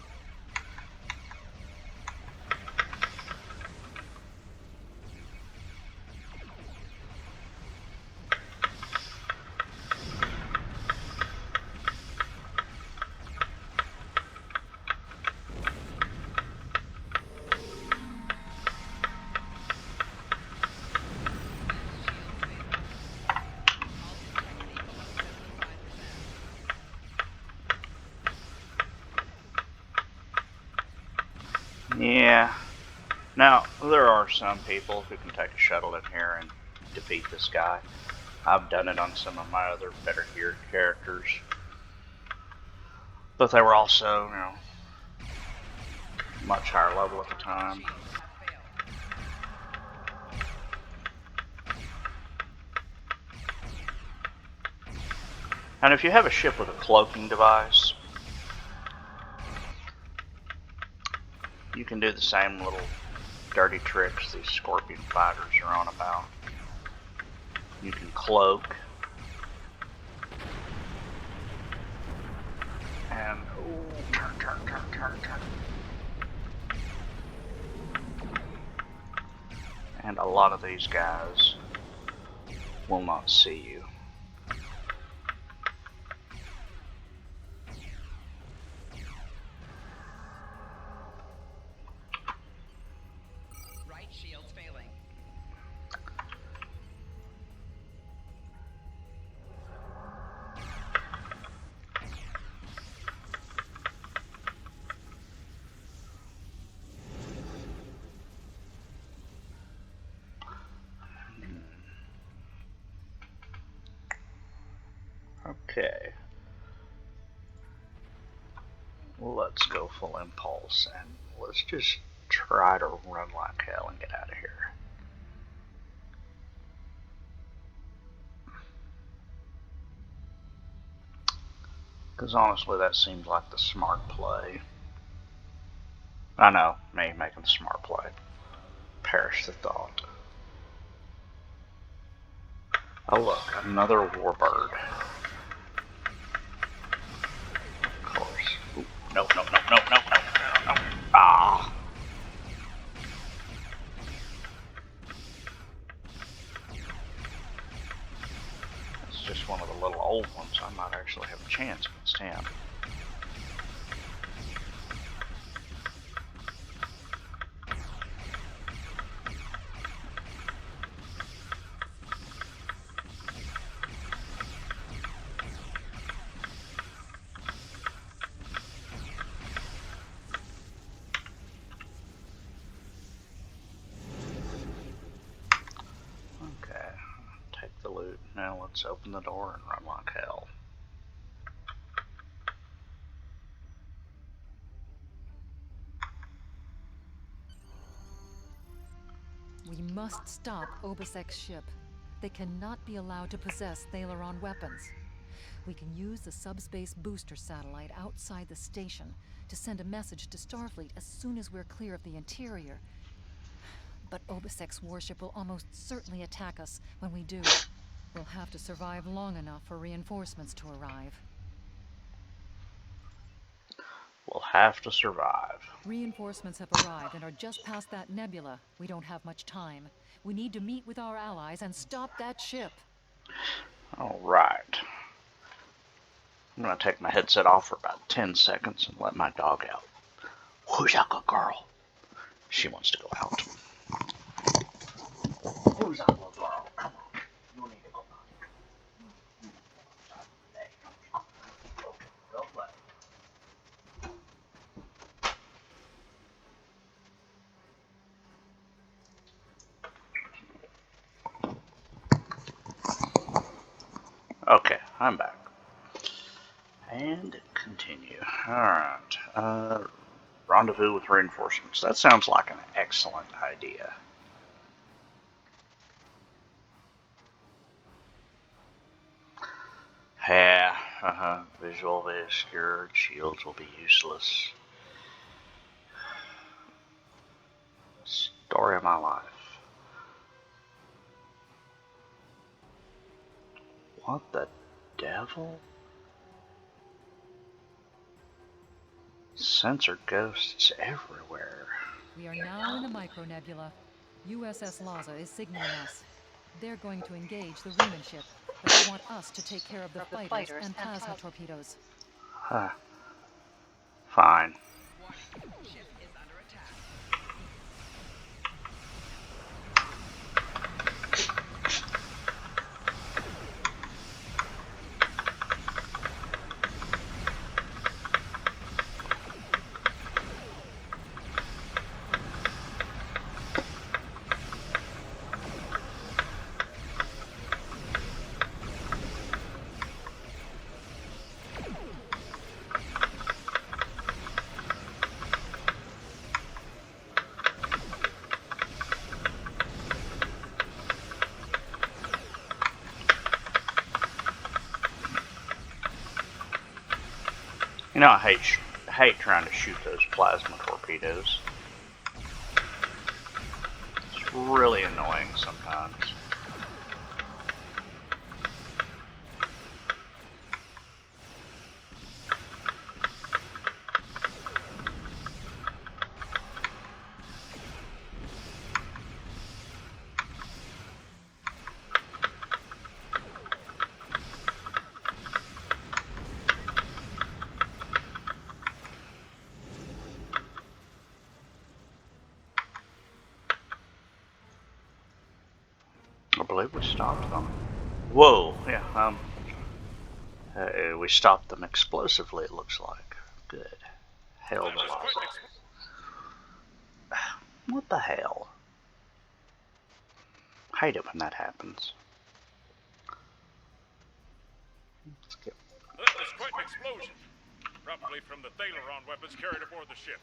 [SPEAKER 1] Yeah. Now, there are some people who can take a shuttle in here and defeat this guy. I've done it on some of my other better geared characters. But they were also, much higher level at the time. And if you have a ship with a cloaking device, you can do the same little dirty tricks these Scorpion fighters are on about. You can cloak. And, turn. And a lot of these guys will not see you.
[SPEAKER 6] Right shield's failing.
[SPEAKER 1] Okay. Let's go full impulse and let's just try to run like hell and get out of here. Because honestly, that seems like the smart play. I know, me making the smart play. Perish the thought. Oh look, another warbird. Of course. Ooh, no. Ah! It's just one of the little old ones. I might actually have a chance against him. Okay, take the loot. Now let's open the door and run like hell.
[SPEAKER 3] We must stop Obisek's ship. They cannot be allowed to possess Thalaron weapons. We can use the subspace booster satellite outside the station to send a message to Starfleet as soon as we're clear of the interior. But Obisek's warship will almost certainly attack us when we do. We'll have to survive long enough for reinforcements to arrive.
[SPEAKER 1] We'll have to survive.
[SPEAKER 3] Reinforcements have arrived and are just past that nebula. We don't have much time. We need to meet with our allies and stop that ship.
[SPEAKER 1] Alright. I'm gonna take my headset off for about 10 seconds and let my dog out. Who's that good girl? She wants to go out. Who's that little girl? Come on. You need to go out. Okay, go play. Okay, I'm back. And continue. Alright. Rendezvous with reinforcements. That sounds like an excellent idea. Visual will be obscured. Shields will be useless. Story of my life. What the devil? Sensor ghosts everywhere.
[SPEAKER 3] We are now in a micronebula. USS Laza is signaling us. They're going to engage the Reman ship, but they want us to take care of the fighters and plasma torpedoes.
[SPEAKER 1] Huh. Fine.
[SPEAKER 6] Ship is under attack.
[SPEAKER 1] You know, I hate trying to shoot those plasma torpedoes. It's really annoying sometimes. I believe we stopped them. Whoa, yeah, we stopped them explosively, it looks like. Good. Hell no. What the hell? Hate it when that happens.
[SPEAKER 7] That was quite an explosion. Probably from the Thalaron weapons carried aboard the ship.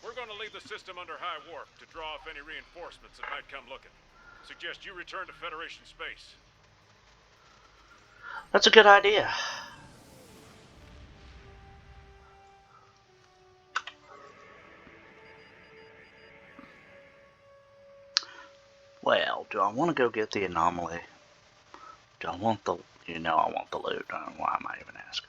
[SPEAKER 7] We're going to leave the system under high warp to draw off any reinforcements that might come looking. Suggest you return to Federation space.
[SPEAKER 1] That's a good idea. Well, do I want to go get the anomaly? Do I want the... You know I want the loot. Why am I even asking?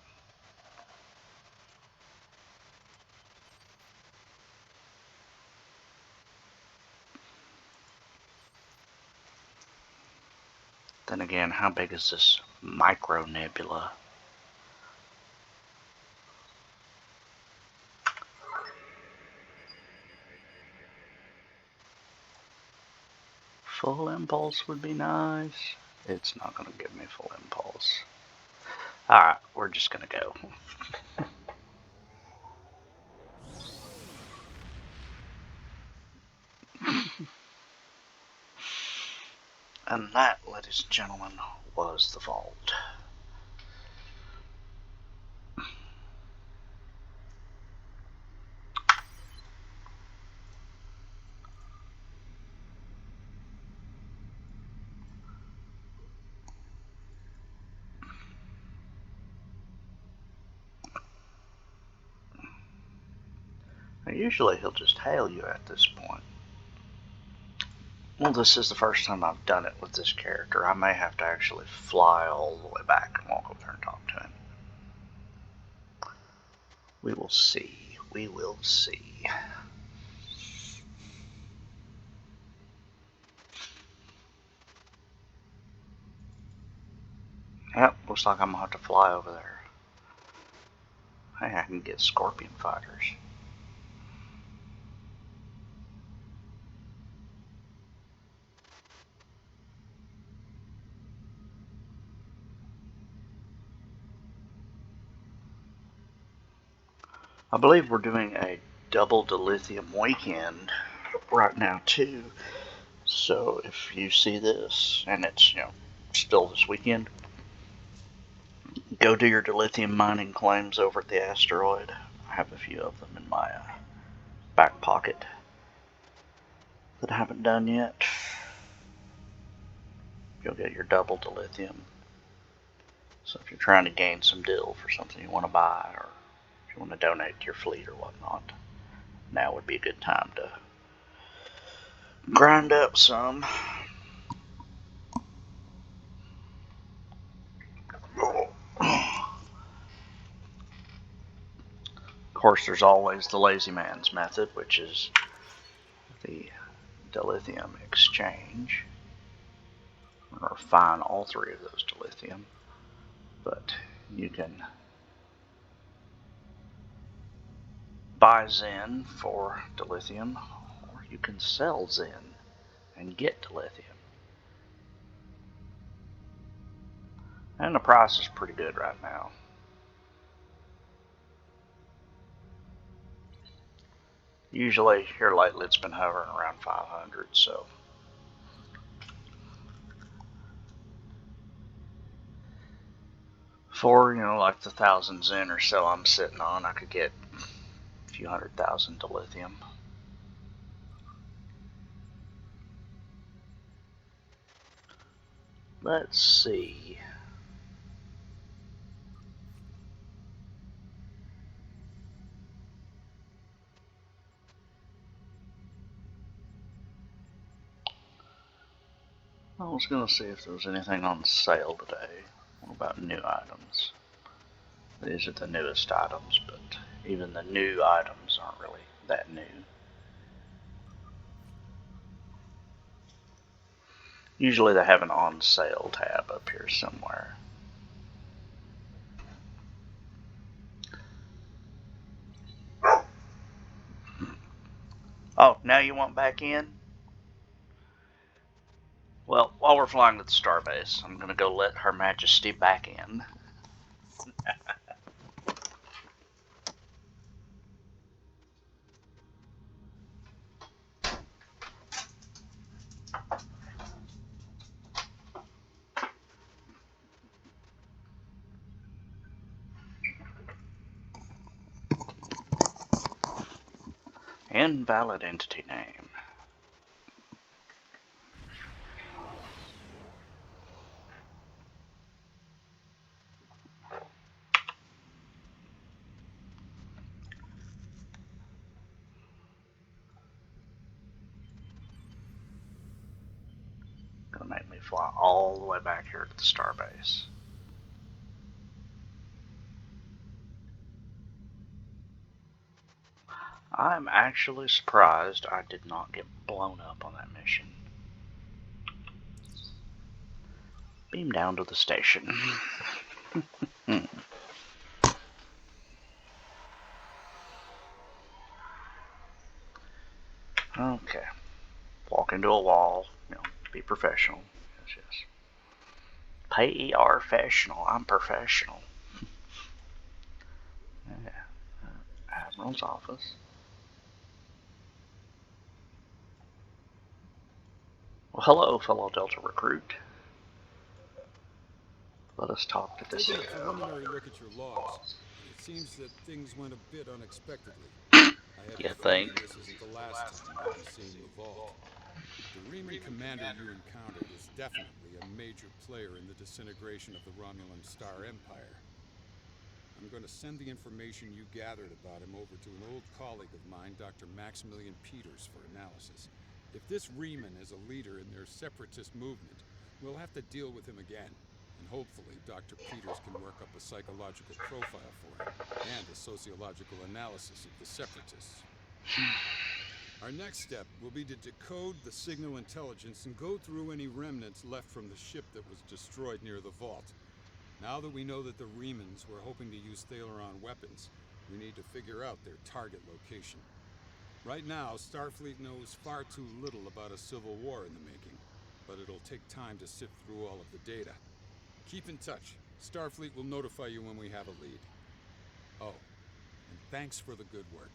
[SPEAKER 1] Then again, how big is this micro nebula? Full impulse would be nice. It's not going to give me full impulse. Alright, we're just going to go. And that, ladies and gentlemen, was the vault. Usually he'll just hail you at this point. Well, this is the first time I've done it with this character. I may have to actually fly all the way back and walk over there and talk to him. We will see. We will see. Yep, looks like I'm gonna have to fly over there. Hey, I can get Scorpion fighters. I believe we're doing a double dilithium weekend right now too. So if you see this and it's, still this weekend, go do your dilithium mining claims over at the asteroid. I have a few of them in my back pocket that I haven't done yet. You'll get your double dilithium. So if you're trying to gain some deal for something you want to buy, or if you want to donate to your fleet or whatnot, now would be a good time to grind up some. Of course, there's always the lazy man's method, which is the dilithium exchange. I'm going to refine all three of those dilithium, but you can buy Zen for dilithium, or you can sell Zen and get dilithium. And the price is pretty good right now. Usually here lately it's been hovering around 500, so for, like the 1,000 Zen or so I'm sitting on, I could get a few 100,000 dilithium. Let's see. I was going to see if there was anything on sale today. What about new items? These are the newest items, but even the new items aren't really that new. Usually they have an on sale tab up here somewhere. Oh, now you want back in? Well, while we're flying to the starbase, I'm going to go let Her Majesty back in. Invalid entity name. Gonna make me fly all the way back here to the starbase. I'm actually surprised I did not get blown up on that mission. Beam down to the station. Okay. Walk into a wall. Be professional. Yes. P-E-R professional. I'm professional. Yeah. Admiral's office. Well, hello, fellow Delta recruit. Let us talk to this.
[SPEAKER 2] Taking a preliminary look at your logs, it seems that things went a bit unexpectedly. I have
[SPEAKER 1] You
[SPEAKER 2] a feeling
[SPEAKER 1] think?
[SPEAKER 2] this isn't the last time you'll be seeing the vault. The Reman commander you encountered is definitely a major player in the disintegration of the Romulan Star Empire. I'm going to send the information you gathered about him over to an old colleague of mine, Dr. Maximilian Peters, for analysis. If this Reman is a leader in their separatist movement, we'll have to deal with him again. And hopefully, Dr. Peters can work up a psychological profile for him and a sociological analysis of the separatists. Our next step will be to decode the signal intelligence and go through any remnants left from the ship that was destroyed near the vault. Now that we know that the Remans were hoping to use Thalaron weapons, we need to figure out their target location. Right now, Starfleet knows far too little about a civil war in the making, but it'll take time to sift through all of the data. Keep in touch. Starfleet will notify you when we have a lead. Oh, and thanks for the good work.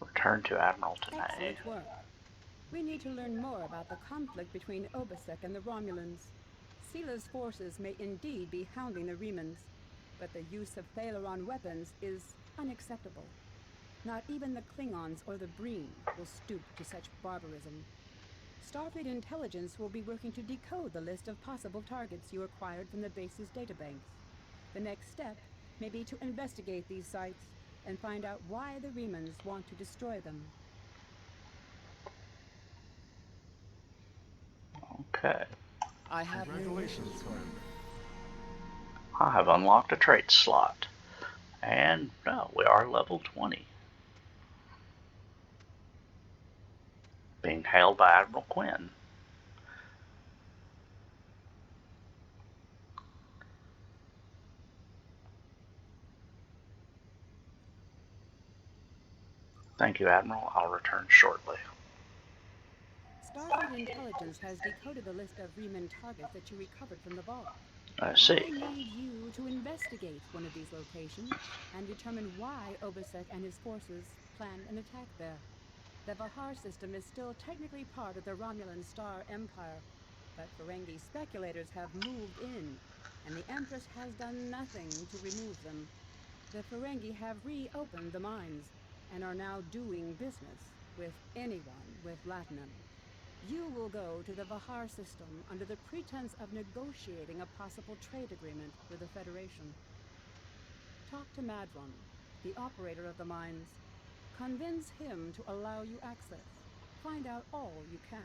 [SPEAKER 1] Return to Admiral Tanay.
[SPEAKER 8] Excellent work. We need to learn more about the conflict between Obasek and the Romulans. Sila's forces may indeed be hounding the Remans, but the use of Thalaron weapons is unacceptable. Not even the Klingons or the Breen will stoop to such barbarism. Starfleet intelligence will be working to decode the list of possible targets you acquired from the base's databanks. The next step may be to investigate these sites and find out why the Remans want to destroy them.
[SPEAKER 1] Okay.
[SPEAKER 8] I have
[SPEAKER 2] Congratulations, Carter.
[SPEAKER 1] I have unlocked a trait slot. And no, we are level 20. Being hailed by Admiral Quinn. Thank you, Admiral. I'll return shortly.
[SPEAKER 8] Starfleet intelligence has decoded the list of Reman targets that you recovered from the vault.
[SPEAKER 1] I see.
[SPEAKER 8] I need you to investigate one of these locations and determine why Obasek and his forces planned an attack there. The Vahar system is still technically part of the Romulan Star Empire, but Ferengi speculators have moved in, and the Empress has done nothing to remove them. The Ferengi have reopened the mines and are now doing business with anyone with Latinum. You will go to the Vahar system under the pretense of negotiating a possible trade agreement with the Federation. Talk to Madron, the operator of the mines. Convince him to allow you access. Find out all you can.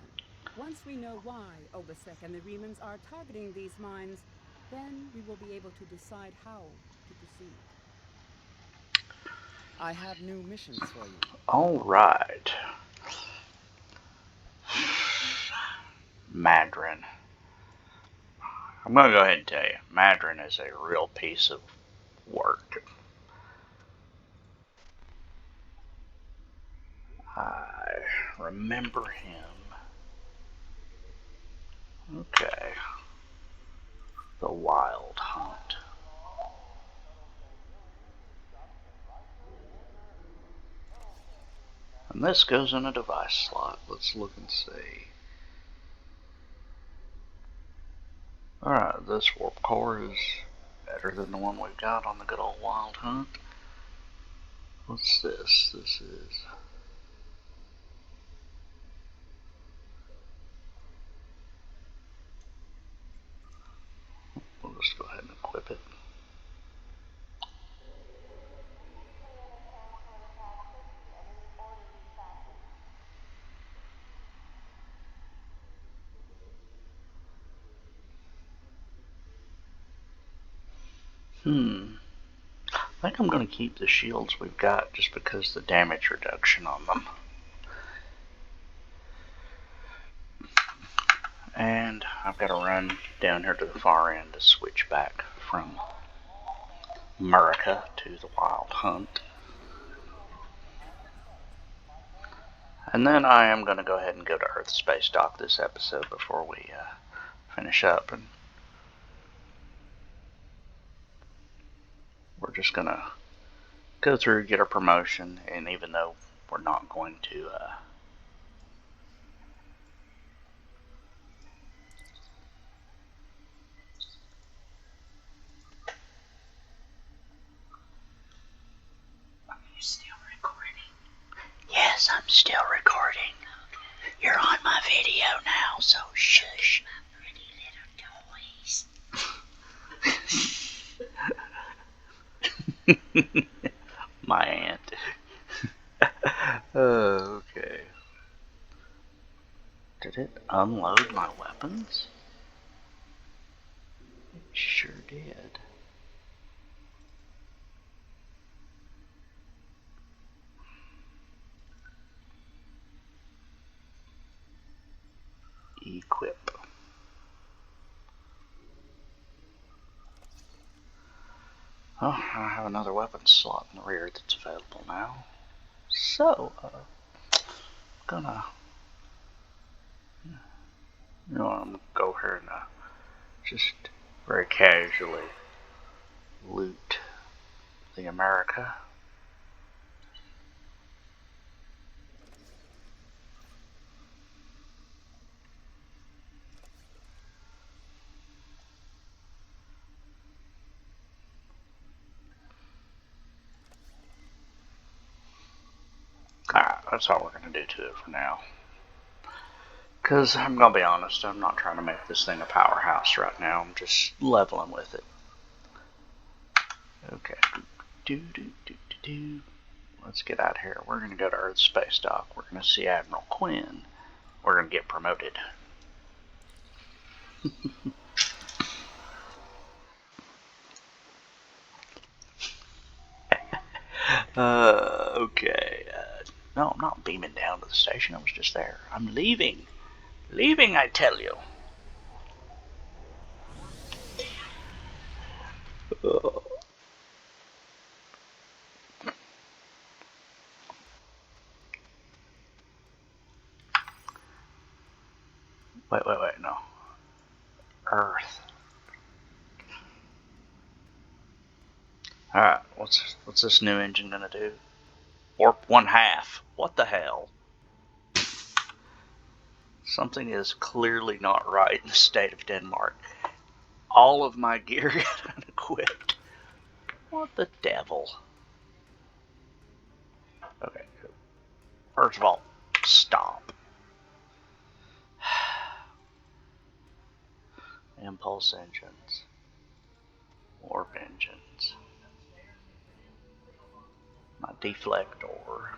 [SPEAKER 8] Once we know why Obasek and the Remans are targeting these mines, then we will be able to decide how to proceed. I have new missions for you.
[SPEAKER 1] All right. Madron. I'm going to go ahead and tell you, Madron is a real piece of work. I remember him. Okay. The Wild Hunt. And this goes in a device slot. Let's look and see. Alright, this warp core is better than the one we've got on the good old Wild Hunt. What's this? This is... We'll just go ahead and equip it. I think I'm going to keep the shields we've got just because the damage reduction on them. And I've got to run down here to the far end to switch back from America to the Wild Hunt. And then I am going to go ahead and go to Earth Space Dock this episode before we finish up. And we're just going to go through, get our promotion, and even though we're not going to
[SPEAKER 6] You still recording?
[SPEAKER 1] Yes, I'm still recording. Okay. You're on my video now, so shush.
[SPEAKER 6] My pretty little toys.
[SPEAKER 1] My aunt. Okay. Did it unload my weapons? It sure did. Equip. Oh, I have another weapon slot in the rear that's available now. So, I'm gonna, I'm gonna go here and just very casually loot the America. Alright, that's all we're going to do to it for now. Because I'm going to be honest, I'm not trying to make this thing a powerhouse right now. I'm just leveling with it. Okay. Let's get out of here. We're going to go to Earth Space Dock. We're going to see Admiral Quinn. We're going to get promoted. Okay. No, I'm not beaming down to the station. I was just there. I'm leaving. Leaving, I tell you. Wait, no. Earth. Alright, what's this new engine gonna do? Warp 1/2. What the hell? Something is clearly not right in the state of Denmark. All of my gear got unequipped. What the devil? Okay. First of all, stop. Impulse engines. Warp engines. My deflector.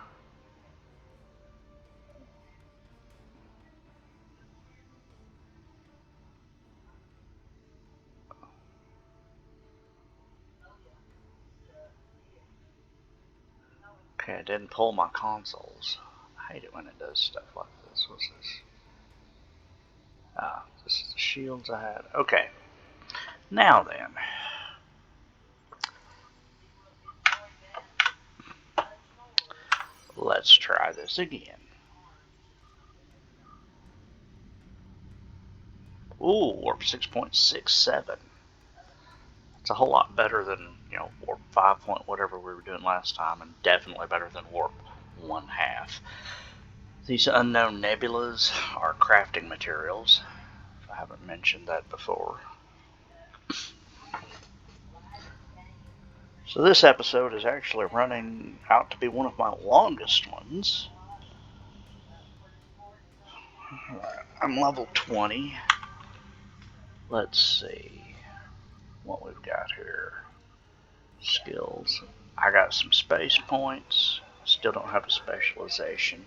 [SPEAKER 1] Okay, I didn't pull my consoles. I hate it when it does stuff like this. What's this? Ah, this is the shields I had. Okay. Now then. Let's try this again. Ooh, warp 6.67. It's a whole lot better than, warp 5 point whatever we were doing last time, and definitely better than warp 1/2. These unknown nebulas are crafting materials. If I haven't mentioned that before. So this episode is actually running out to be one of my longest ones. I'm level 20. Let's see what we've got here. Skills. I got some space points. Still don't have a specialization.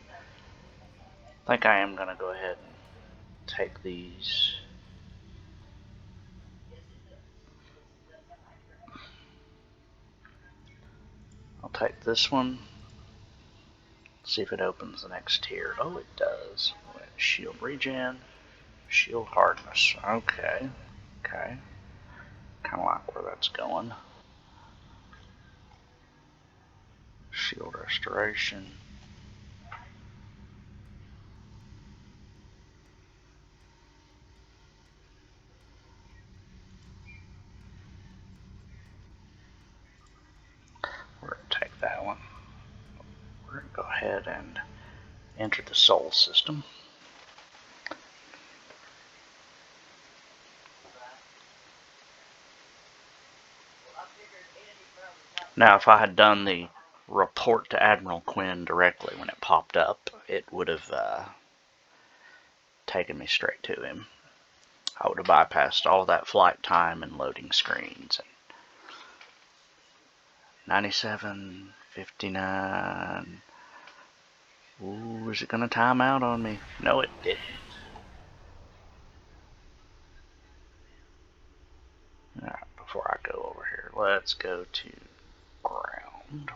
[SPEAKER 1] I think I am going to go ahead and take these. I'll take this one. See if it opens the next tier. Oh, it does. Shield regen. Shield hardness. Okay. Kind of like where that's going. Shield restoration. We're going to take that one. We're going to go ahead and enter the Sol system. Now, if I had done the report to Admiral Quinn directly when it popped up, it would have taken me straight to him. I would have bypassed all that flight time and loading screens. 97, 59. Ooh, is it going to time out on me? No, it didn't. Alright, before I go over here, let's go to ground.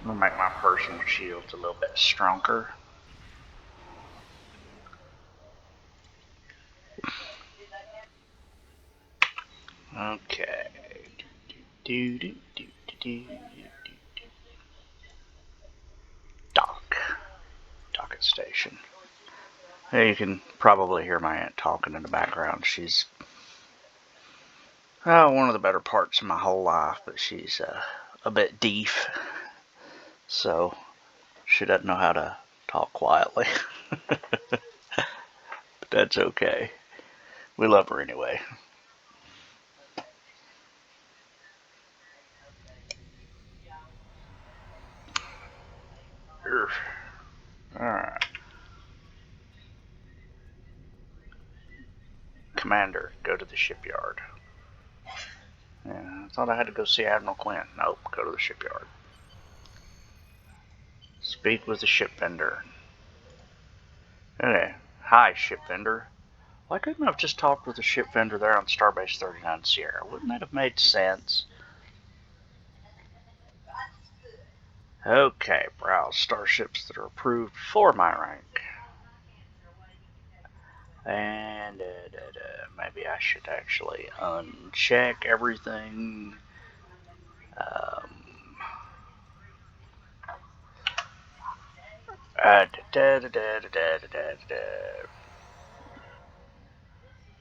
[SPEAKER 1] I'm going to make my personal shields a little bit stronger. Okay. Docket station. You can probably hear my aunt talking in the background. She's one of the better parts of my whole life, but she's a bit deaf, so she doesn't know how to talk quietly. But that's okay. We love her anyway. Alright. Commander, go to the shipyard. Yeah, I thought I had to go see Admiral Quinn. Nope, go to the shipyard. Speak with the ship vendor. Okay. Hi, ship vendor. Why couldn't I have just talked with the ship vendor there on Starbase 39 Sierra? Wouldn't that have made sense? Okay, browse starships that are approved for my rank. And maybe I should actually uncheck everything.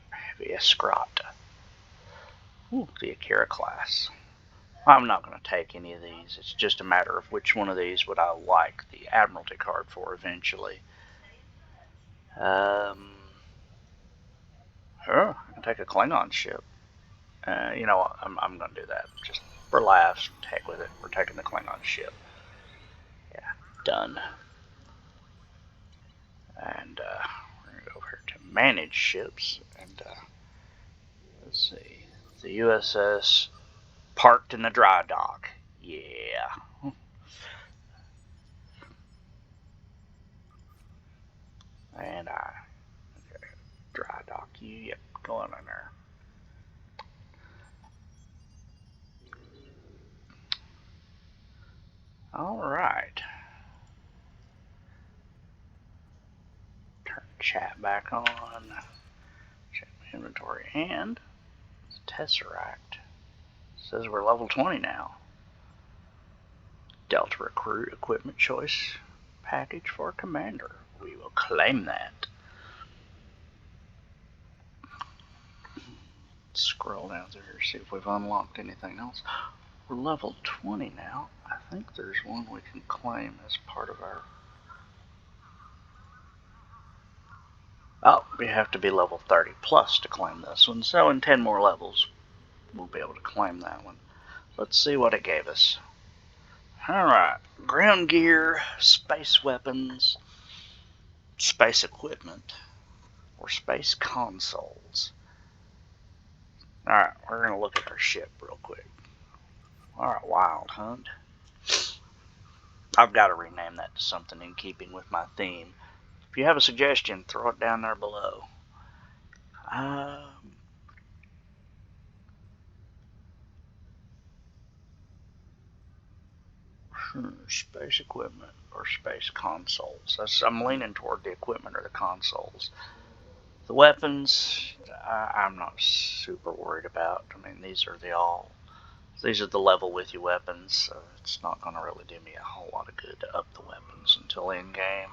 [SPEAKER 1] Heavy escort. Ooh, the Akira class. I'm not going to take any of these. It's just a matter of which one of these would I like the Admiralty card for eventually. Oh, I can take a Klingon ship. You know what? I'm going to do that. Just for laughs, heck with it. We're taking the Klingon ship. Yeah, done. And we're going to go over here to manage ships. And let's see. The USS parked in the dry dock. Yeah. And dry dock you. Yep, go on in there. Alright. Turn chat back on. Check my inventory. And Tesseract. Says we're level 20 now. Delta Recruit Equipment Choice Package for Commander. We will claim that. Let's scroll down through here, see if we've unlocked anything else. We're level 20 now. I think there's one we can claim as part of our... Oh, we have to be level 30 plus to claim this one. So in 10 more levels, we'll be able to claim that one. Let's see what it gave us. Alright, ground gear, space weapons, space equipment, or space consoles. Alright, we're going to look at our ship real quick. Alright, Wild Hunt. I've got to rename that to something in keeping with my theme. If you have a suggestion, throw it down there below. Space equipment or space consoles. I'm leaning toward the equipment or the consoles. The weapons, I'm not super worried about. I mean, these are the level with you weapons, so it's not going to really do me a whole lot of good to up the weapons until in game.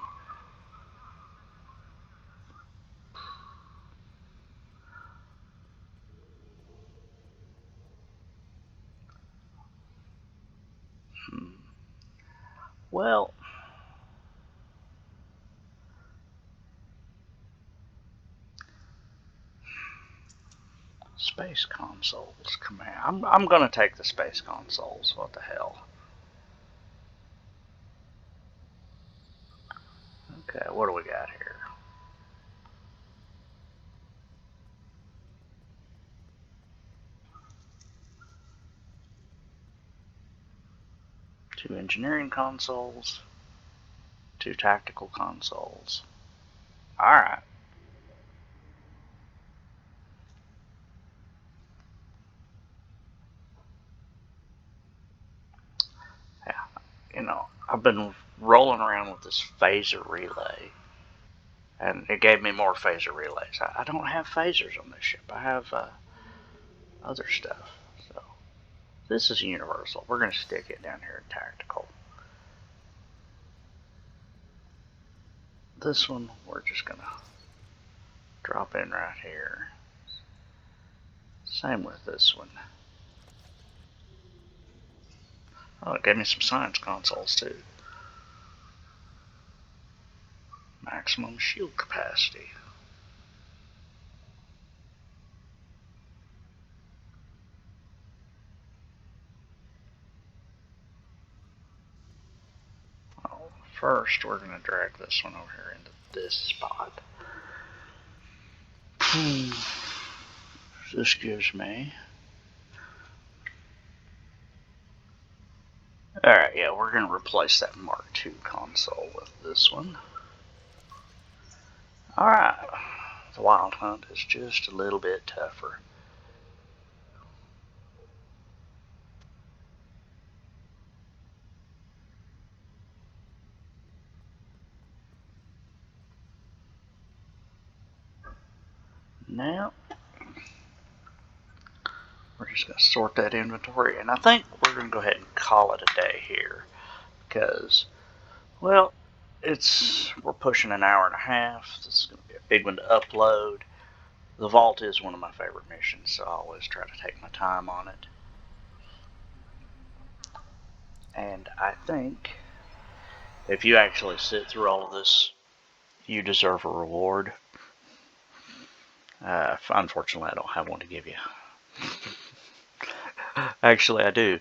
[SPEAKER 1] Well, space consoles, command. I'm going to take the space consoles. What the hell? Okay, what do we got here? Two engineering consoles, two tactical consoles. Alright. Yeah, you know, I've been rolling around with this phaser relay, and it gave me more phaser relays. I don't have phasers on this ship. I have other stuff. So this is universal. We're going to stick it down here in tactical. This one, we're just going to drop in right here. Same with this one. Oh, it gave me some science consoles too. Maximum shield capacity. Oh, first, we're going to drag this one over here into this spot. this gives me. Alright, yeah, we're going to replace that Mark II console with this one. Alright, the Wild Hunt is just a little bit tougher. Now, we're just going to sort that inventory, and I think we're going to go ahead and call it a day here, because, well, we're pushing an hour and a half. This is going to be a big one to upload. The vault is one of my favorite missions, so I always try to take my time on it. And I think if you actually sit through all of this, you deserve a reward. Unfortunately, I don't have one to give you. Actually, I do.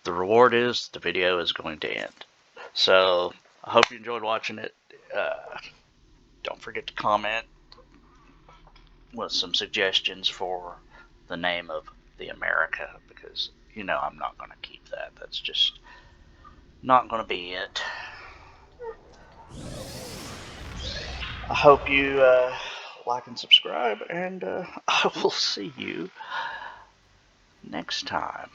[SPEAKER 1] The reward is the video is going to end. So, I hope you enjoyed watching it. Don't forget to comment with some suggestions for the name of the America, because, you know, I'm not going to keep that. That's just not going to be it. I hope you like and subscribe, and I will see you next time.